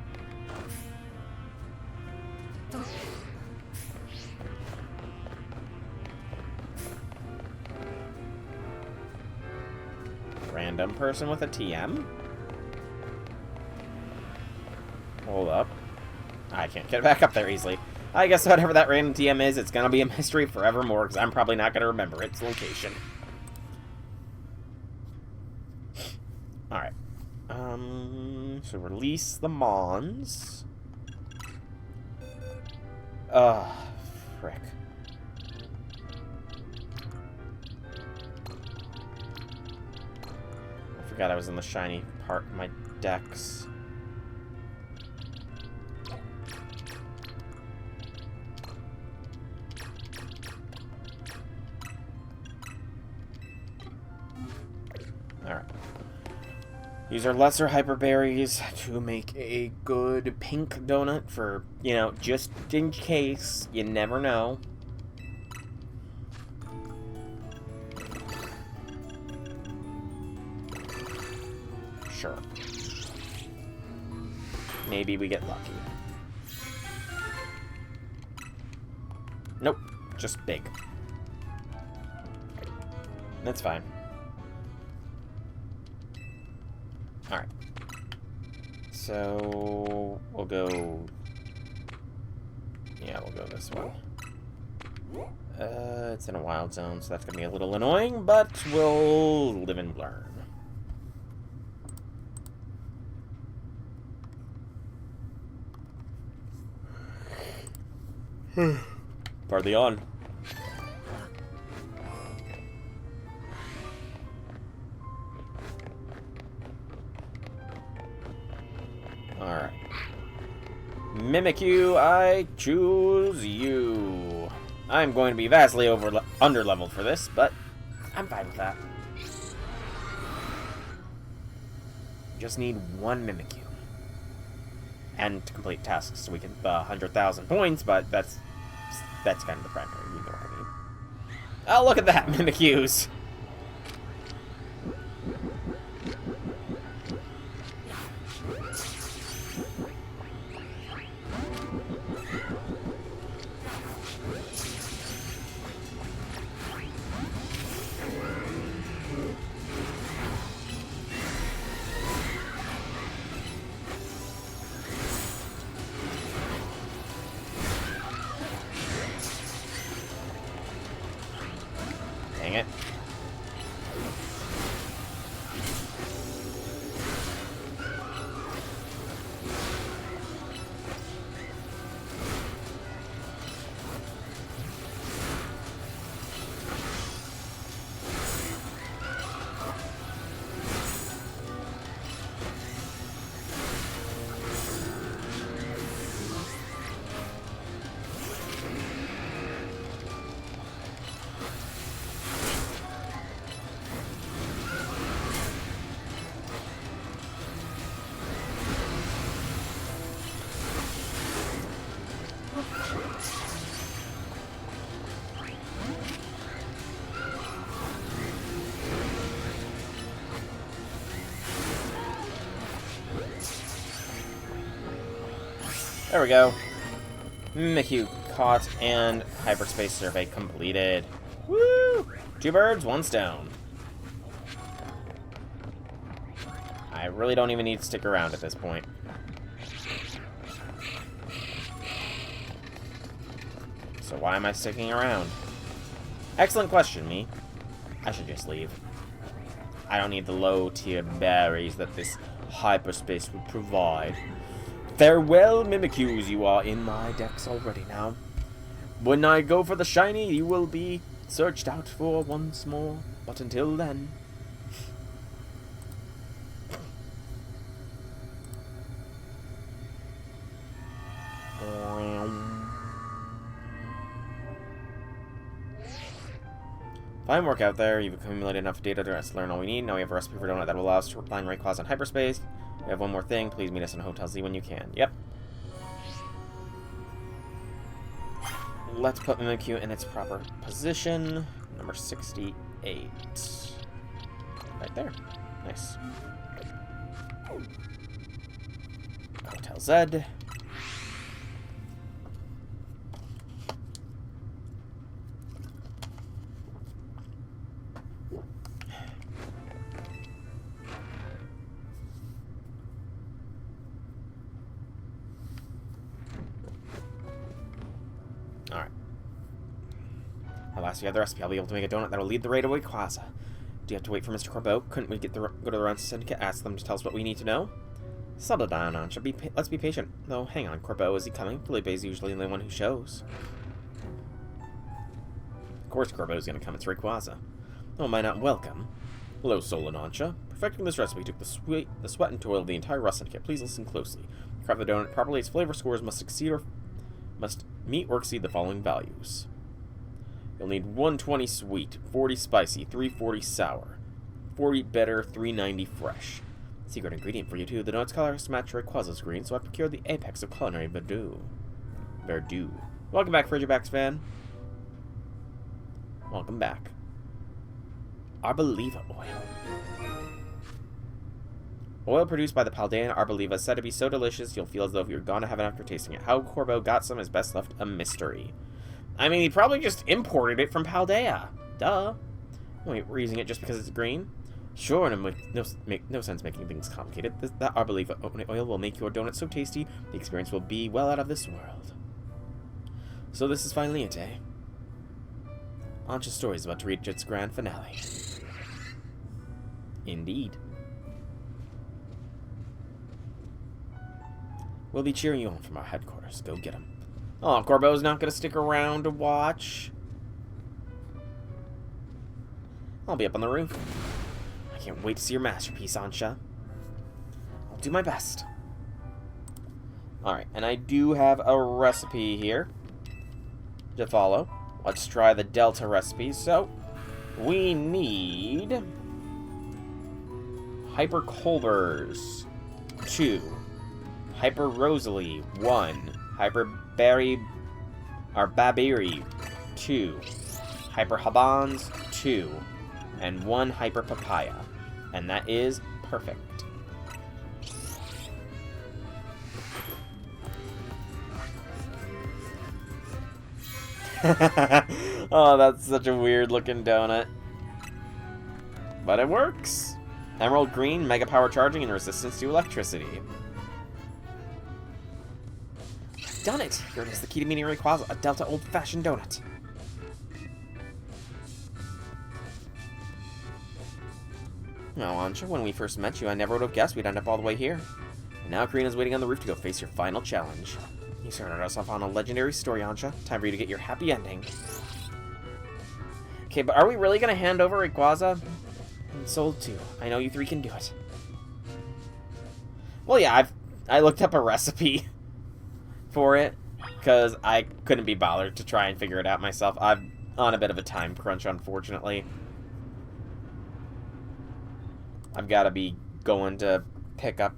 Random person with a TM? Hold up. I can't get back up there easily. I guess whatever that random TM is, it's gonna be a mystery forevermore, because I'm probably not gonna remember its location. Alright. So release the Mons. Frick. I forgot I was in the shiny part of my decks. Alright. Use our lesser hyper berries to make a good pink donut for, you know, just in case. You never know. Sure. Maybe we get lucky. Nope. Just big. That's fine. Alright. So we'll go. Yeah, we'll go this one. It's in a wild zone, so that's gonna be a little annoying, but we'll live and learn. Partly on. Alright. Mimikyu, I choose you. I'm going to be vastly under-leveled for this, but I'm fine with that. Just need one Mimikyu. And to complete tasks so we can 100,000 points, but that's kind of the primary, you know what I mean. Oh, look at that, Mimikyus! Dang it. There we go. Mimikyu caught and hyperspace survey completed. Woo! 2 birds, 1 stone. I really don't even need to stick around at this point. So why am I sticking around? Excellent question, me. I should just leave. I don't need the low-tier berries that this hyperspace would provide. Farewell, Mimikyus, you are in my decks already now. When I go for the shiny, you will be searched out for once more. But until then... Fine work out there. You've accumulated enough data to learn all we need. Now we have a recipe for donut that will allow us to find Rayquaza in hyperspace. We have one more thing. Please meet us in Hotel Z when you can. Yep. Let's put Mimikyu in its proper position. Number 68. Right there. Nice. Hotel Z. Alright. At last we have the recipe. I'll be able to make a donut that'll lead the way to Rayquaza. Do you have to wait for Mr. Corbeau? Couldn't we go to the Run Syndicate, ask them to tell us what we need to know? Settle down, Ansha. Let's be patient. Though, hang on, Corbeau, is he coming? Felipe is usually the one who shows. Of course Corbeau's gonna come. It's Rayquaza. Oh, am I not welcome? Hello, Sol and Ansha. Perfecting this recipe took the sweat and toil of the entire Rust Syndicate. Please listen closely. To craft the donut properly, its flavor scores must meet or exceed the following values. You'll need 120 sweet, 40 spicy, 340 sour, 40 bitter, 390 fresh. Secret ingredient for you too. The donut's color has to match Rayquaza's green, so I procured the apex of culinary verdure. Welcome back, Frigibax fan. Welcome back. Arboliva oil. Oil produced by the Paldean Arboliva is said to be so delicious you'll feel as though you're gonna have it after tasting it. How Corbeau got some is best left a mystery. I mean, he probably just imported it from Paldea. Duh. Wait, we're using it just because it's green? Sure, and it makes no sense making things complicated. That Arboliva oil will make your donut so tasty, the experience will be well out of this world. So this is finally it, eh? Ansha's story is about to reach its grand finale. Indeed. We'll be cheering you on from our headquarters. Go get him. Oh, Corbeau's not going to stick around to watch. I'll be up on the roof. I can't wait to see your masterpiece, Ansha. I'll do my best. Alright, and I do have a recipe here to follow. Let's try the Delta recipe. So, we need Hyper Colbers, 2. Hyper Rosalie, 1. Hyper Babiri, 2. Hyper Habans, 2. And 1 Hyper Papaya. And that is perfect. Oh, that's such a weird looking donut. But it works. Emerald green, mega power charging, and resistance to electricity. Done it! Here it is, the key to meeting Rayquaza, a Delta old-fashioned donut. Well, Ansha, when we first met you, I never would have guessed we'd end up all the way here. And now Karina's waiting on the roof to go face your final challenge. You started us off on a legendary story, Ansha. Time for you to get your happy ending. Okay, but are we really going to hand over Rayquaza? And Soul too. I know you 3 can do it. Well, yeah, I looked up a recipe for it, because I couldn't be bothered to try and figure it out myself. I'm on a bit of a time crunch, unfortunately. I've got to be going to pick up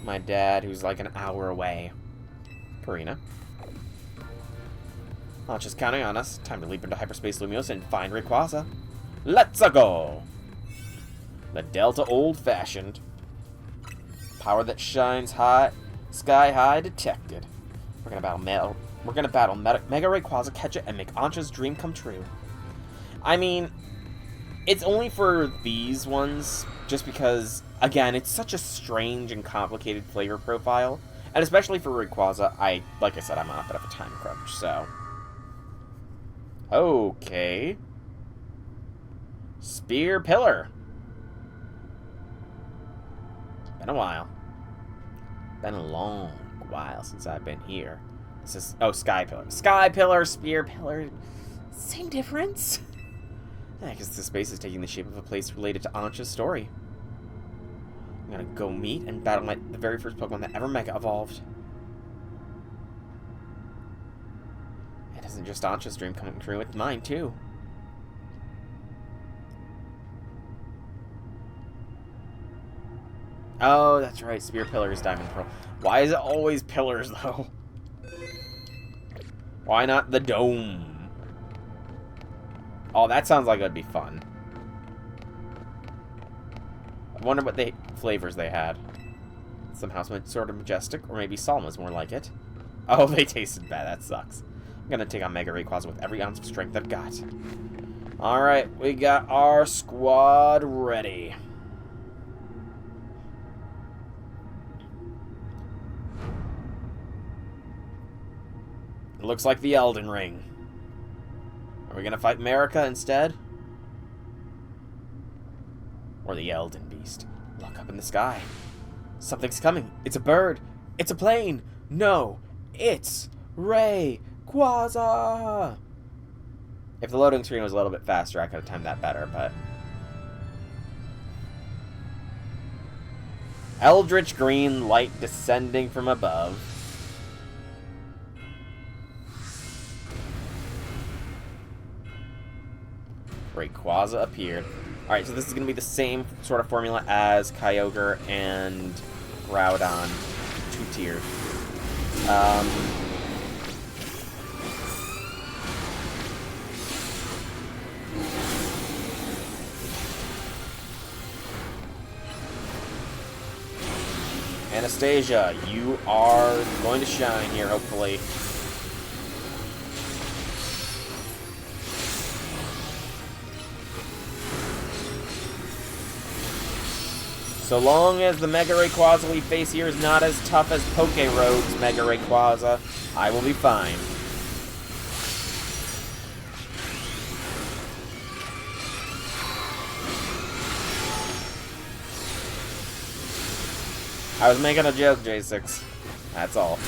my dad, who's like an hour away. Karina. Ansha's counting on us. Time to leap into hyperspace Lumiose and find Rayquaza. Let's go! The Delta old-fashioned. Power that shines high, sky high detected. We're gonna battle Mega Rayquaza, catch it, and make Ansha's dream come true. I mean, it's only for these ones, just because, again, it's such a strange and complicated flavor profile. And especially for Rayquaza, like I said, I'm on a bit of a time crunch, so. Okay. Spear Pillar. Been a while. Been a long while since I've been here. This is, oh, Sky Pillar. Sky Pillar, Spear Pillar. Same difference. I guess this space is taking the shape of a place related to Ansha's story. I'm gonna go meet and battle the very first Pokemon that ever Mega Evolved. It isn't just Ansha's dream coming true, it's mine too. Oh, that's right, Spear Pillar is Diamond Pearl. Why is it always pillars, though? Why not the dome? Oh, that sounds like it would be fun. I wonder what flavors they had. Somehow sort of majestic, or maybe Salma's more like it. Oh, they tasted bad. That sucks. I'm gonna take on Mega Rayquaza with every ounce of strength I've got. Alright, we got our squad ready. It looks like the Elden Ring. Are we gonna fight Marika instead? Or the Elden Beast? Look up in the sky. Something's coming. It's a bird. It's a plane. No, it's Rayquaza. If the loading screen was a little bit faster, I could have timed that better, but... Eldritch green light descending from above. Rayquaza appeared. Alright, so this is going to be the same sort of formula as Kyogre and Groudon. 2-tiered. Anastasia, you are going to shine here, hopefully. So long as the Mega Rayquaza we face here is not as tough as Pokeroad's Mega Rayquaza, I will be fine. I was making a joke, J6. That's all.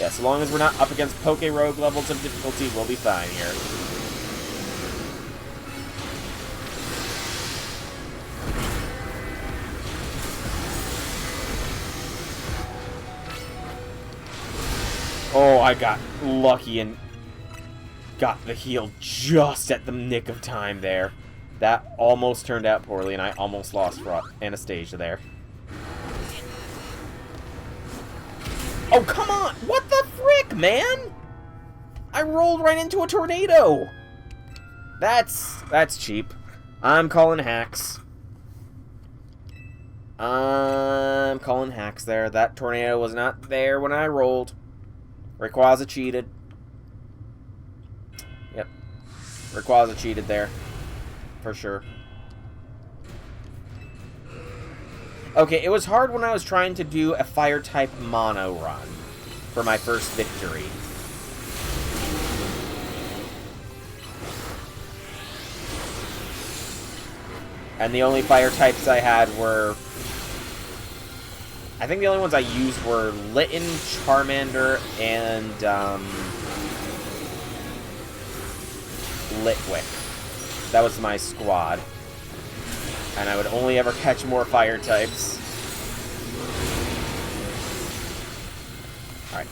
Yeah, so long as we're not up against Pokeroad levels of difficulty, we'll be fine here. Oh, I got lucky and got the heal just at the nick of time there. That almost turned out poorly, and I almost lost for Anastasia there. Oh, come on! What the frick, man? I rolled right into a tornado! That's cheap. I'm calling hacks. I'm calling hacks there. That tornado was not there when I rolled. Rayquaza cheated. Yep. Rayquaza cheated there. For sure. Okay, it was hard when I was trying to do a Fire-type mono run for my first victory. And the only Fire-types I had were... I think the only ones I used were Litten, Charmander, and Litwick. That was my squad. And I would only ever catch more fire types. Alright.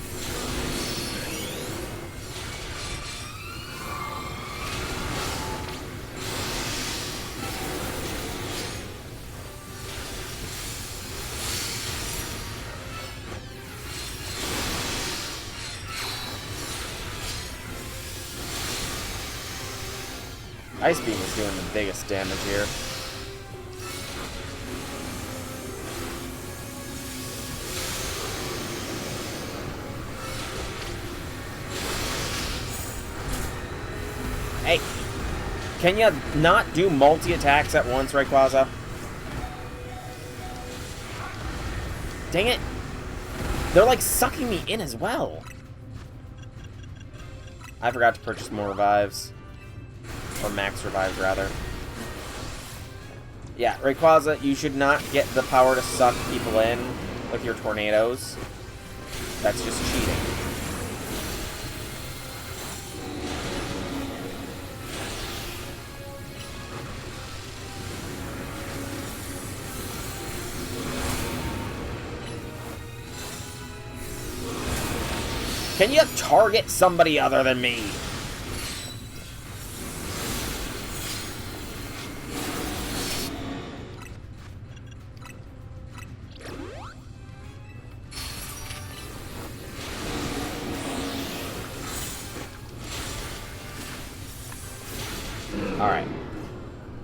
Ice Beam is doing the biggest damage here. Hey! Can you not do multi-attacks at once, Rayquaza? Dang it! They're like sucking me in as well. I forgot to purchase more revives. Or max revives, rather. Yeah, Rayquaza, you should not get the power to suck people in with your tornadoes. That's just cheating. Can you target somebody other than me? Alright.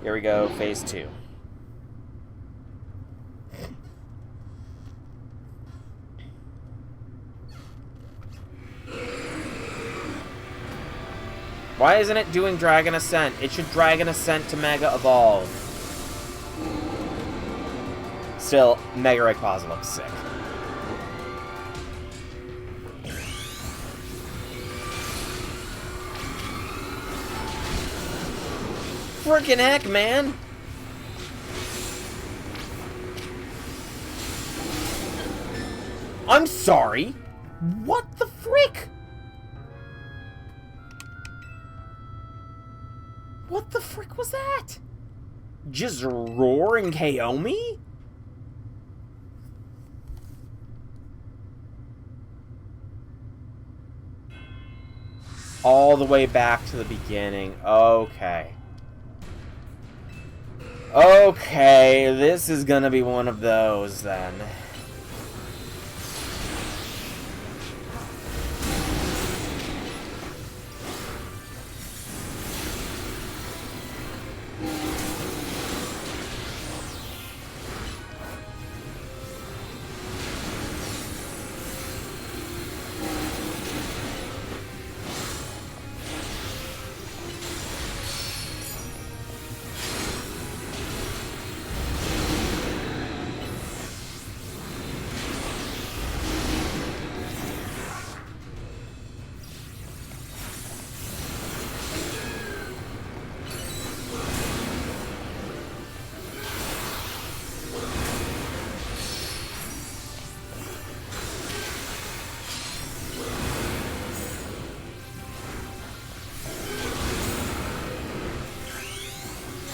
Here we go, phase 2. Why isn't it doing Dragon Ascent? It should Dragon Ascent to Mega Evolve. Still, Mega Rayquaza looks sick. Frickin' heck, man! I'm sorry! What the frick? What the frick was that? Just roar and KO me? All the way back to the beginning. Okay. Okay, this is gonna be one of those then.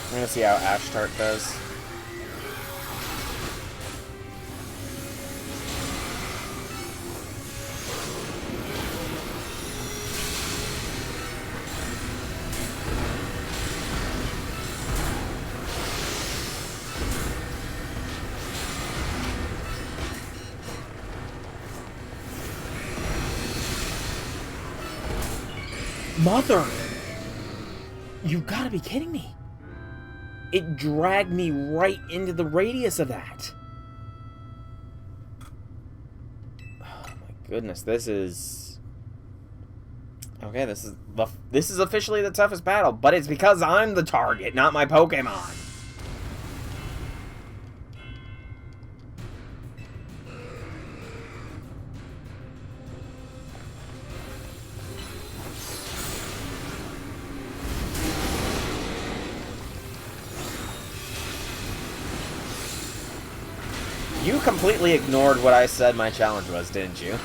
I'm gonna see how Ashtart does. Mother! You've gotta be kidding me. It dragged me right into the radius of that. Oh my goodness, this is... Okay, this is officially the toughest battle, but it's because I'm the target, not my Pokemon. You completely ignored what I said my challenge was, didn't you?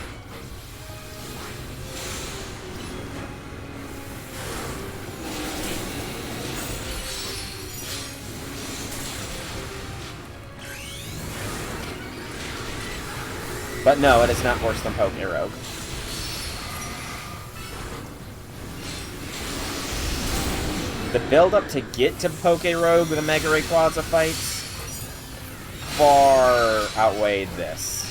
But no, it is not worse than Poké-Rogue. The build-up to get to Poké-Rogue with a Mega Rayquaza fights far outweighed this.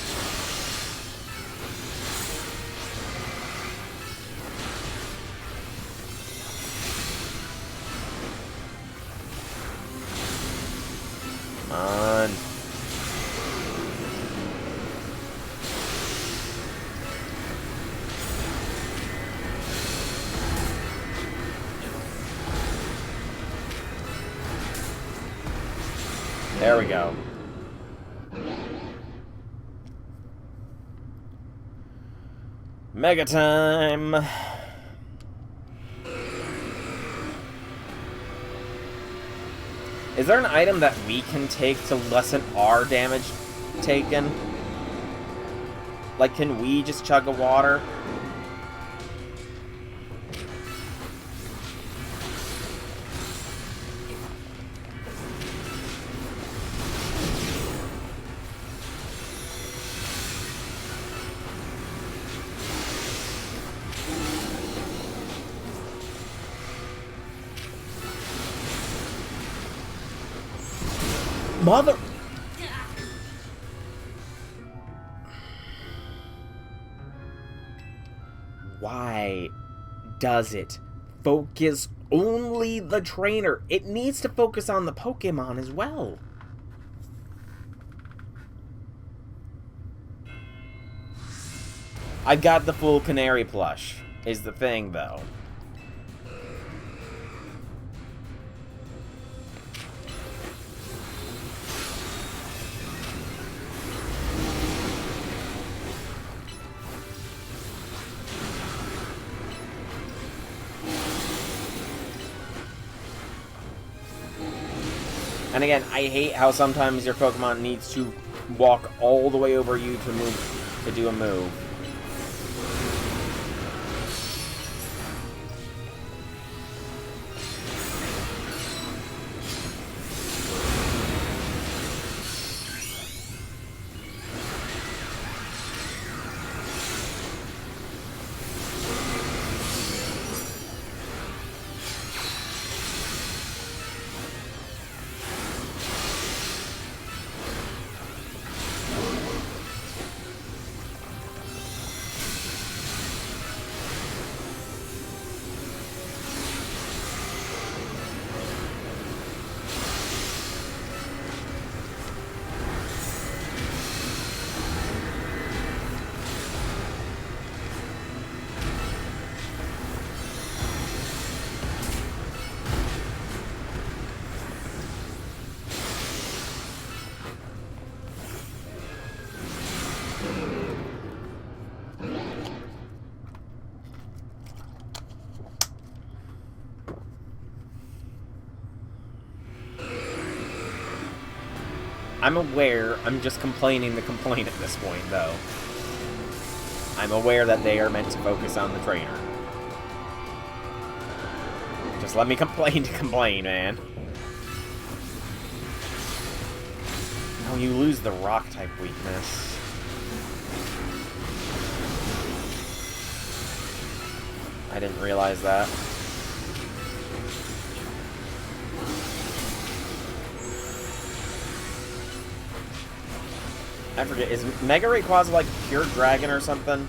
Come on. There we go. Mega time! Is there an item that we can take to lessen our damage taken? Like, can we just chug a water? Mother... Why does it focus only the trainer? It needs to focus on the Pokemon as well. I got the full Canary plush, is the thing, though. And again, I hate how sometimes your Pokemon needs to walk all the way over you to do a move. I'm aware, I'm just complaining the complaint at this point, though. I'm aware that they are meant to focus on the trainer. Just let me complain to complain, man. No, you lose the rock-type weakness. I didn't realize that. I forget, is Mega Rayquaza like pure dragon or something?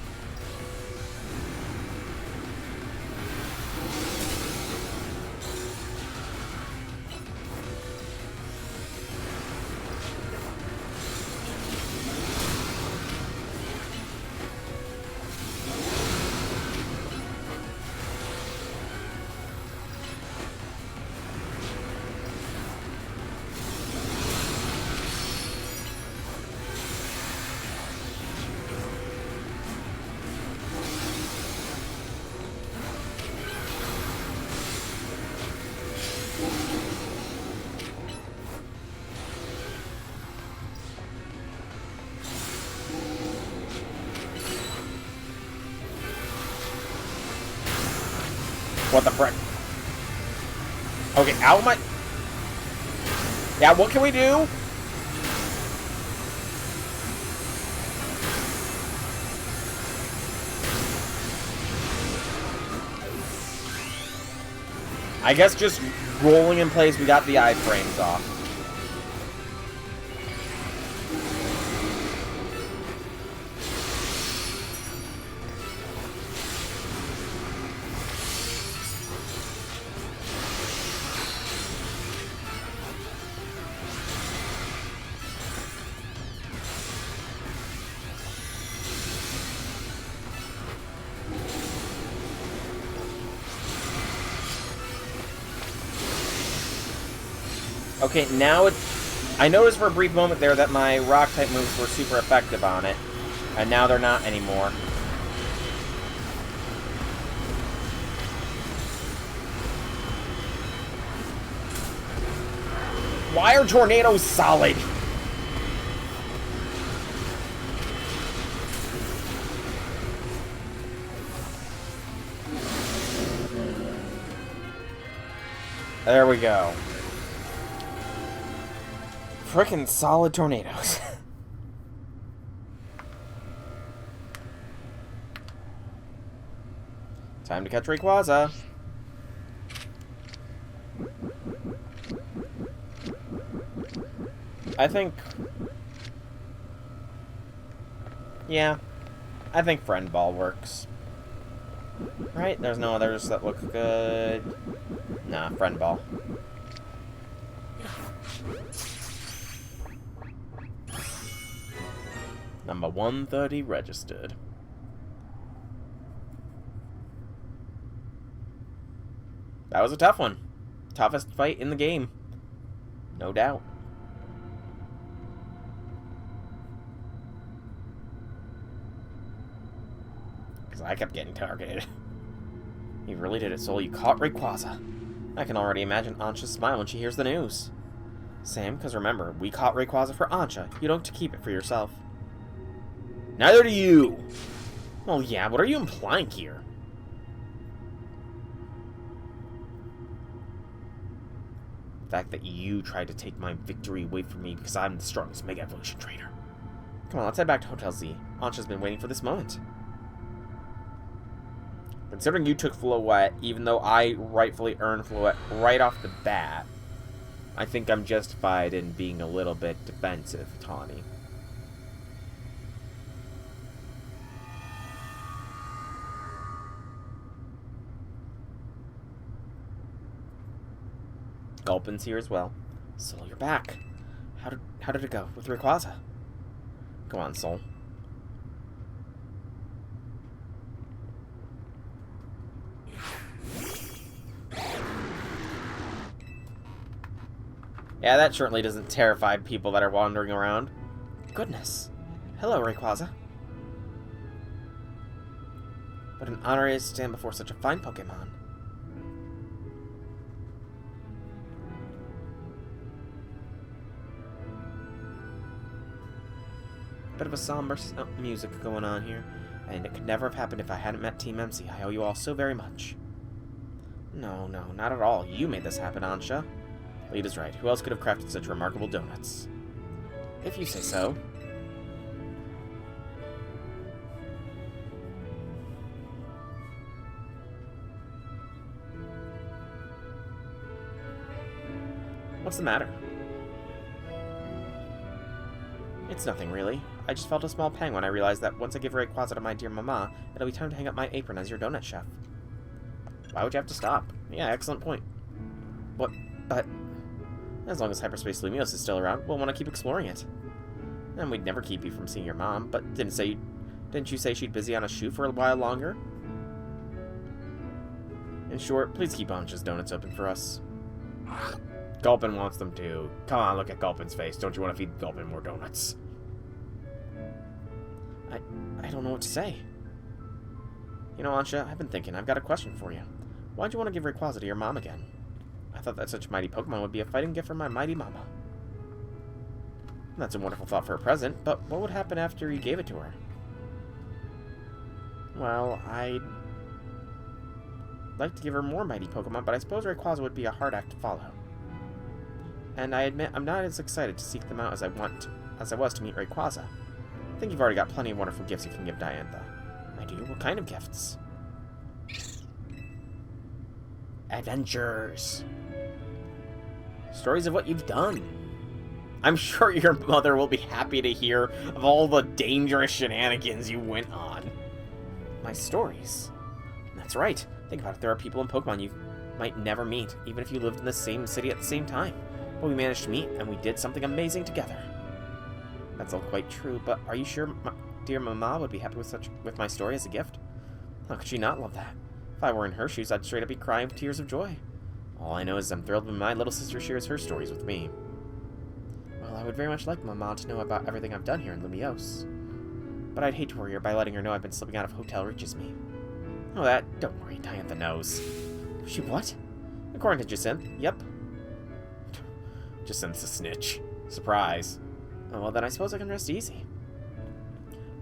What the frick? Okay, out of my... Yeah, what can we do? I guess just rolling in place, we got the iframes off. Okay, now it's... I noticed for a brief moment there that my rock-type moves were super effective on it, and now they're not anymore. Why are tornadoes solid? There we go. Frickin' solid tornadoes. Time to catch Rayquaza. I think... yeah. I think Friend Ball works. Right? There's no others that look good. Nah, Friend Ball. Number 130 registered. That was a tough one. Toughest fight in the game. No doubt. Because I kept getting targeted. You really did it, Soul. You caught Rayquaza. I can already imagine Ansha's smile when she hears the news. Sam, because remember, we caught Rayquaza for Ansha. You don't have to keep it for yourself. Neither do you! Well, yeah, what are you implying here? The fact that you tried to take my victory away from me because I'm the strongest Mega Evolution trainer. Come on, let's head back to Hotel Z. Ansha's been waiting for this moment. Considering you took Floette, even though I rightfully earned Floette right off the bat, I think I'm justified in being a little bit defensive, Tawny. Gulpin's here as well. Soul, you're back. How did it go with Rayquaza? Come on, Soul. Yeah, that certainly doesn't terrify people that are wandering around. Goodness. Hello, Rayquaza. What an honor it is to stand before such a fine Pokemon. Bit of a somber music going on here, and it could never have happened if I hadn't met Team MC. I owe you all so very much. No, not at all. You made this happen, Ansha. Lead is right. Who else could have crafted such remarkable donuts? If you say so. What's the matter? It's nothing, really. I just felt a small pang when I realized that once I give Rayquaza to my dear mama, it'll be time to hang up my apron as your donut chef. Why would you have to stop? Yeah, excellent point. What? But... as long as Hyperspace Lumiose is still around, we'll want to keep exploring it. And we'd never keep you from seeing your mom, but didn't you say she'd busy on a shoot for a while longer? In short, please keep Ansha's donuts open for us. Gulpin wants them too. Come on, look at Gulpin's face. Don't you want to feed Gulpin more donuts? I don't know what to say. You know, Ansha, I've been thinking. I've got a question for you. Why'd you want to give Rayquaza to your mom again? I thought that such a mighty Pokemon would be a fighting gift for my mighty mama. That's a wonderful thought for a present, but what would happen after you gave it to her? Well, I'd like to give her more mighty Pokemon, but I suppose Rayquaza would be a hard act to follow. And I admit, I'm not as excited to seek them out as I was to meet Rayquaza. I think you've already got plenty of wonderful gifts you can give Diantha. I do? What kind of gifts? Adventures. Stories of what you've done. I'm sure your mother will be happy to hear of all the dangerous shenanigans you went on. My stories? That's right. Think about it. There are people in Pokemon you might never meet, even if you lived in the same city at the same time. But we managed to meet, and we did something amazing together. That's all quite true, but are you sure dear Mama would be happy with my story as a gift? How could she not love that? If I were in her shoes, I'd straight up be crying with tears of joy. All I know is I'm thrilled when my little sister shares her stories with me. Well, Well, I would very much like Mama to know about everything I've done here in Lumiose. But I'd hate to worry her by letting her know I've been slipping out of hotel reaches me. Oh, don't worry, Diantha knows. She what? According to Jacinth, yep. Jacinth's a snitch. Surprise. Oh, well, then I suppose I can rest easy.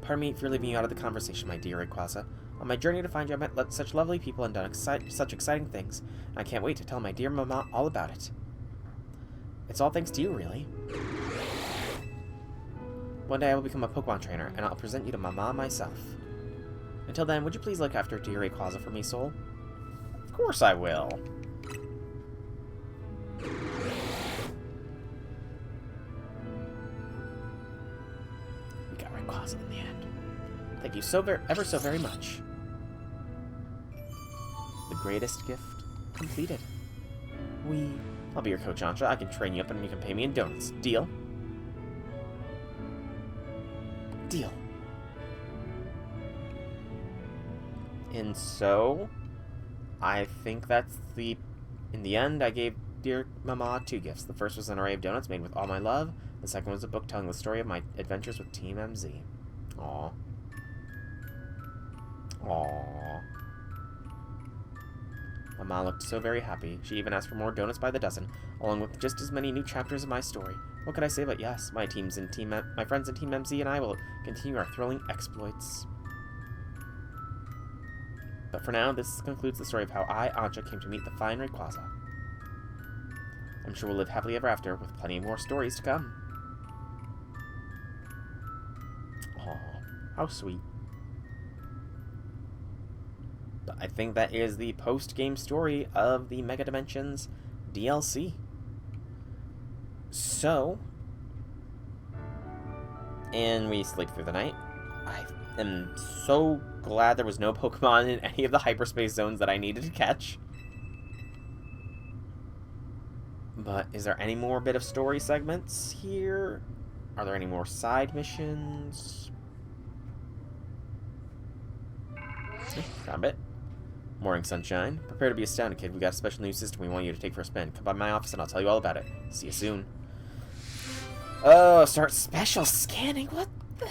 Pardon me for leaving you out of the conversation, my dear Rayquaza. On my journey to find you, I met such lovely people and done such exciting things, and I can't wait to tell my dear Mama all about it. It's all thanks to you, really. One day I will become a Pokemon trainer, and I'll present you to Mama myself. Until then, would you please look after dear Rayquaza for me, Soul? Of course I will. We got Rayquaza in the end. Thank you ever so very much. The greatest gift completed. I'll be your coach, Ansha. I can train you up and you can pay me in donuts. Deal? Deal. And so, I think that's in the end, I gave dear Mama 2 gifts. The first was an array of donuts made with all my love. The second was a book telling the story of my adventures with Team MZ. Aww. Aww. Mama looked so very happy. She even asked for more donuts by the dozen, along with just as many new chapters of my story. What could I say but yes, my friends in Team MZ and I will continue our thrilling exploits. But for now, this concludes the story of how I, Ansha, came to meet the fine Rayquaza. I'm sure we'll live happily ever after, with plenty more stories to come. Aw, how sweet. But I think that is the post-game story of the Mega Dimensions DLC. So, and we sleep through the night. I am so glad there was no Pokemon in any of the hyperspace zones that I needed to catch. But is there any more bit of story segments here? Are there any more side missions? Got a bit. Morning, sunshine. Prepare to be astounded, kid. We got a special new system we want you to take for a spin. Come by my office and I'll tell you all about it. See you soon. Oh, start special scanning? What the...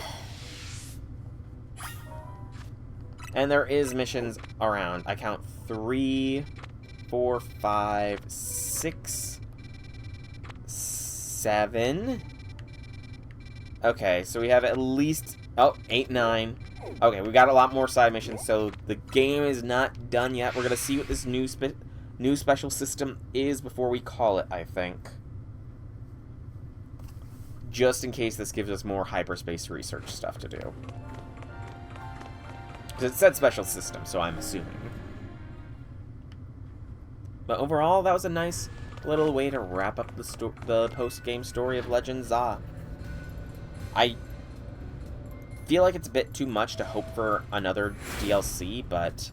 And there is missions around. I count 3, 4, 5, 6, 7. Okay, so we have at least... Oh, 8, 9. Okay, we got a lot more side missions, so the game is not done yet. We're going to see what this new special system is before we call it, I think. Just in case this gives us more hyperspace research stuff to do. Because it said special system, so I'm assuming. But overall, that was a nice little way to wrap up the post-game story of Legend Za. I feel like it's a bit too much to hope for another DLC, but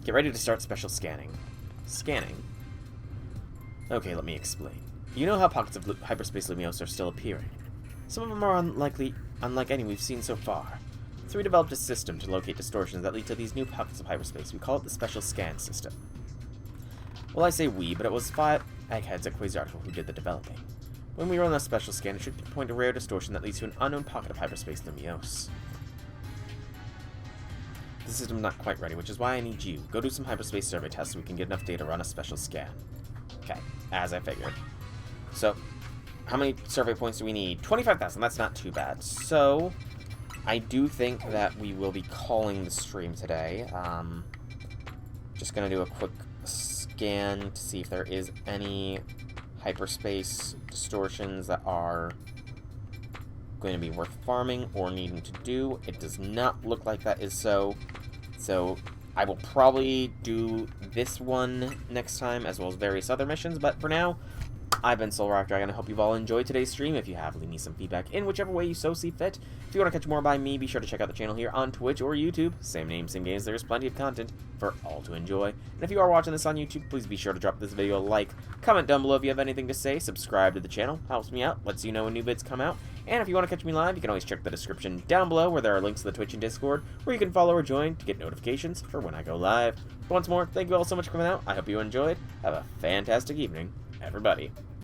get ready to start special scanning. Scanning? Okay, let me explain. You know how pockets of hyperspace Lumiose are still appearing. Some of them are unlike any we've seen so far. So we developed a system to locate distortions that lead to these new pockets of hyperspace. We call it the Special Scan System. Well, I say we, but it was 5 eggheads at Quasarticle who did the developing. When we run a special scan, it should pinpoint a rare distortion that leads to an unknown pocket of hyperspace Lumiose. The system's not quite ready, which is why I need you. Go do some hyperspace survey tests so we can get enough data to run a special scan. Okay, as I figured. So, how many survey points do we need? 25,000, that's not too bad. So, I do think that we will be calling the stream today. Just gonna do a quick scan to see if there is any hyperspace distortions that are going to be worth farming or needing to do. It does not look like that is so. So I will probably do this one next time as well as various other missions, but for now, I've been Soul Rock Dragon. I hope you've all enjoyed today's stream. If you have, leave me some feedback in whichever way you so see fit. If you want to catch more by me, be sure to check out the channel here on Twitch or YouTube. Same name, same games. There's plenty of content for all to enjoy. And if you are watching this on YouTube, please be sure to drop this video a like. Comment down below if you have anything to say. Subscribe to the channel. Helps me out. Lets you know when new vids come out. And if you want to catch me live, you can always check the description down below where there are links to the Twitch and Discord where you can follow or join to get notifications for when I go live. Once more, thank you all so much for coming out. I hope you enjoyed. Have a fantastic evening, everybody.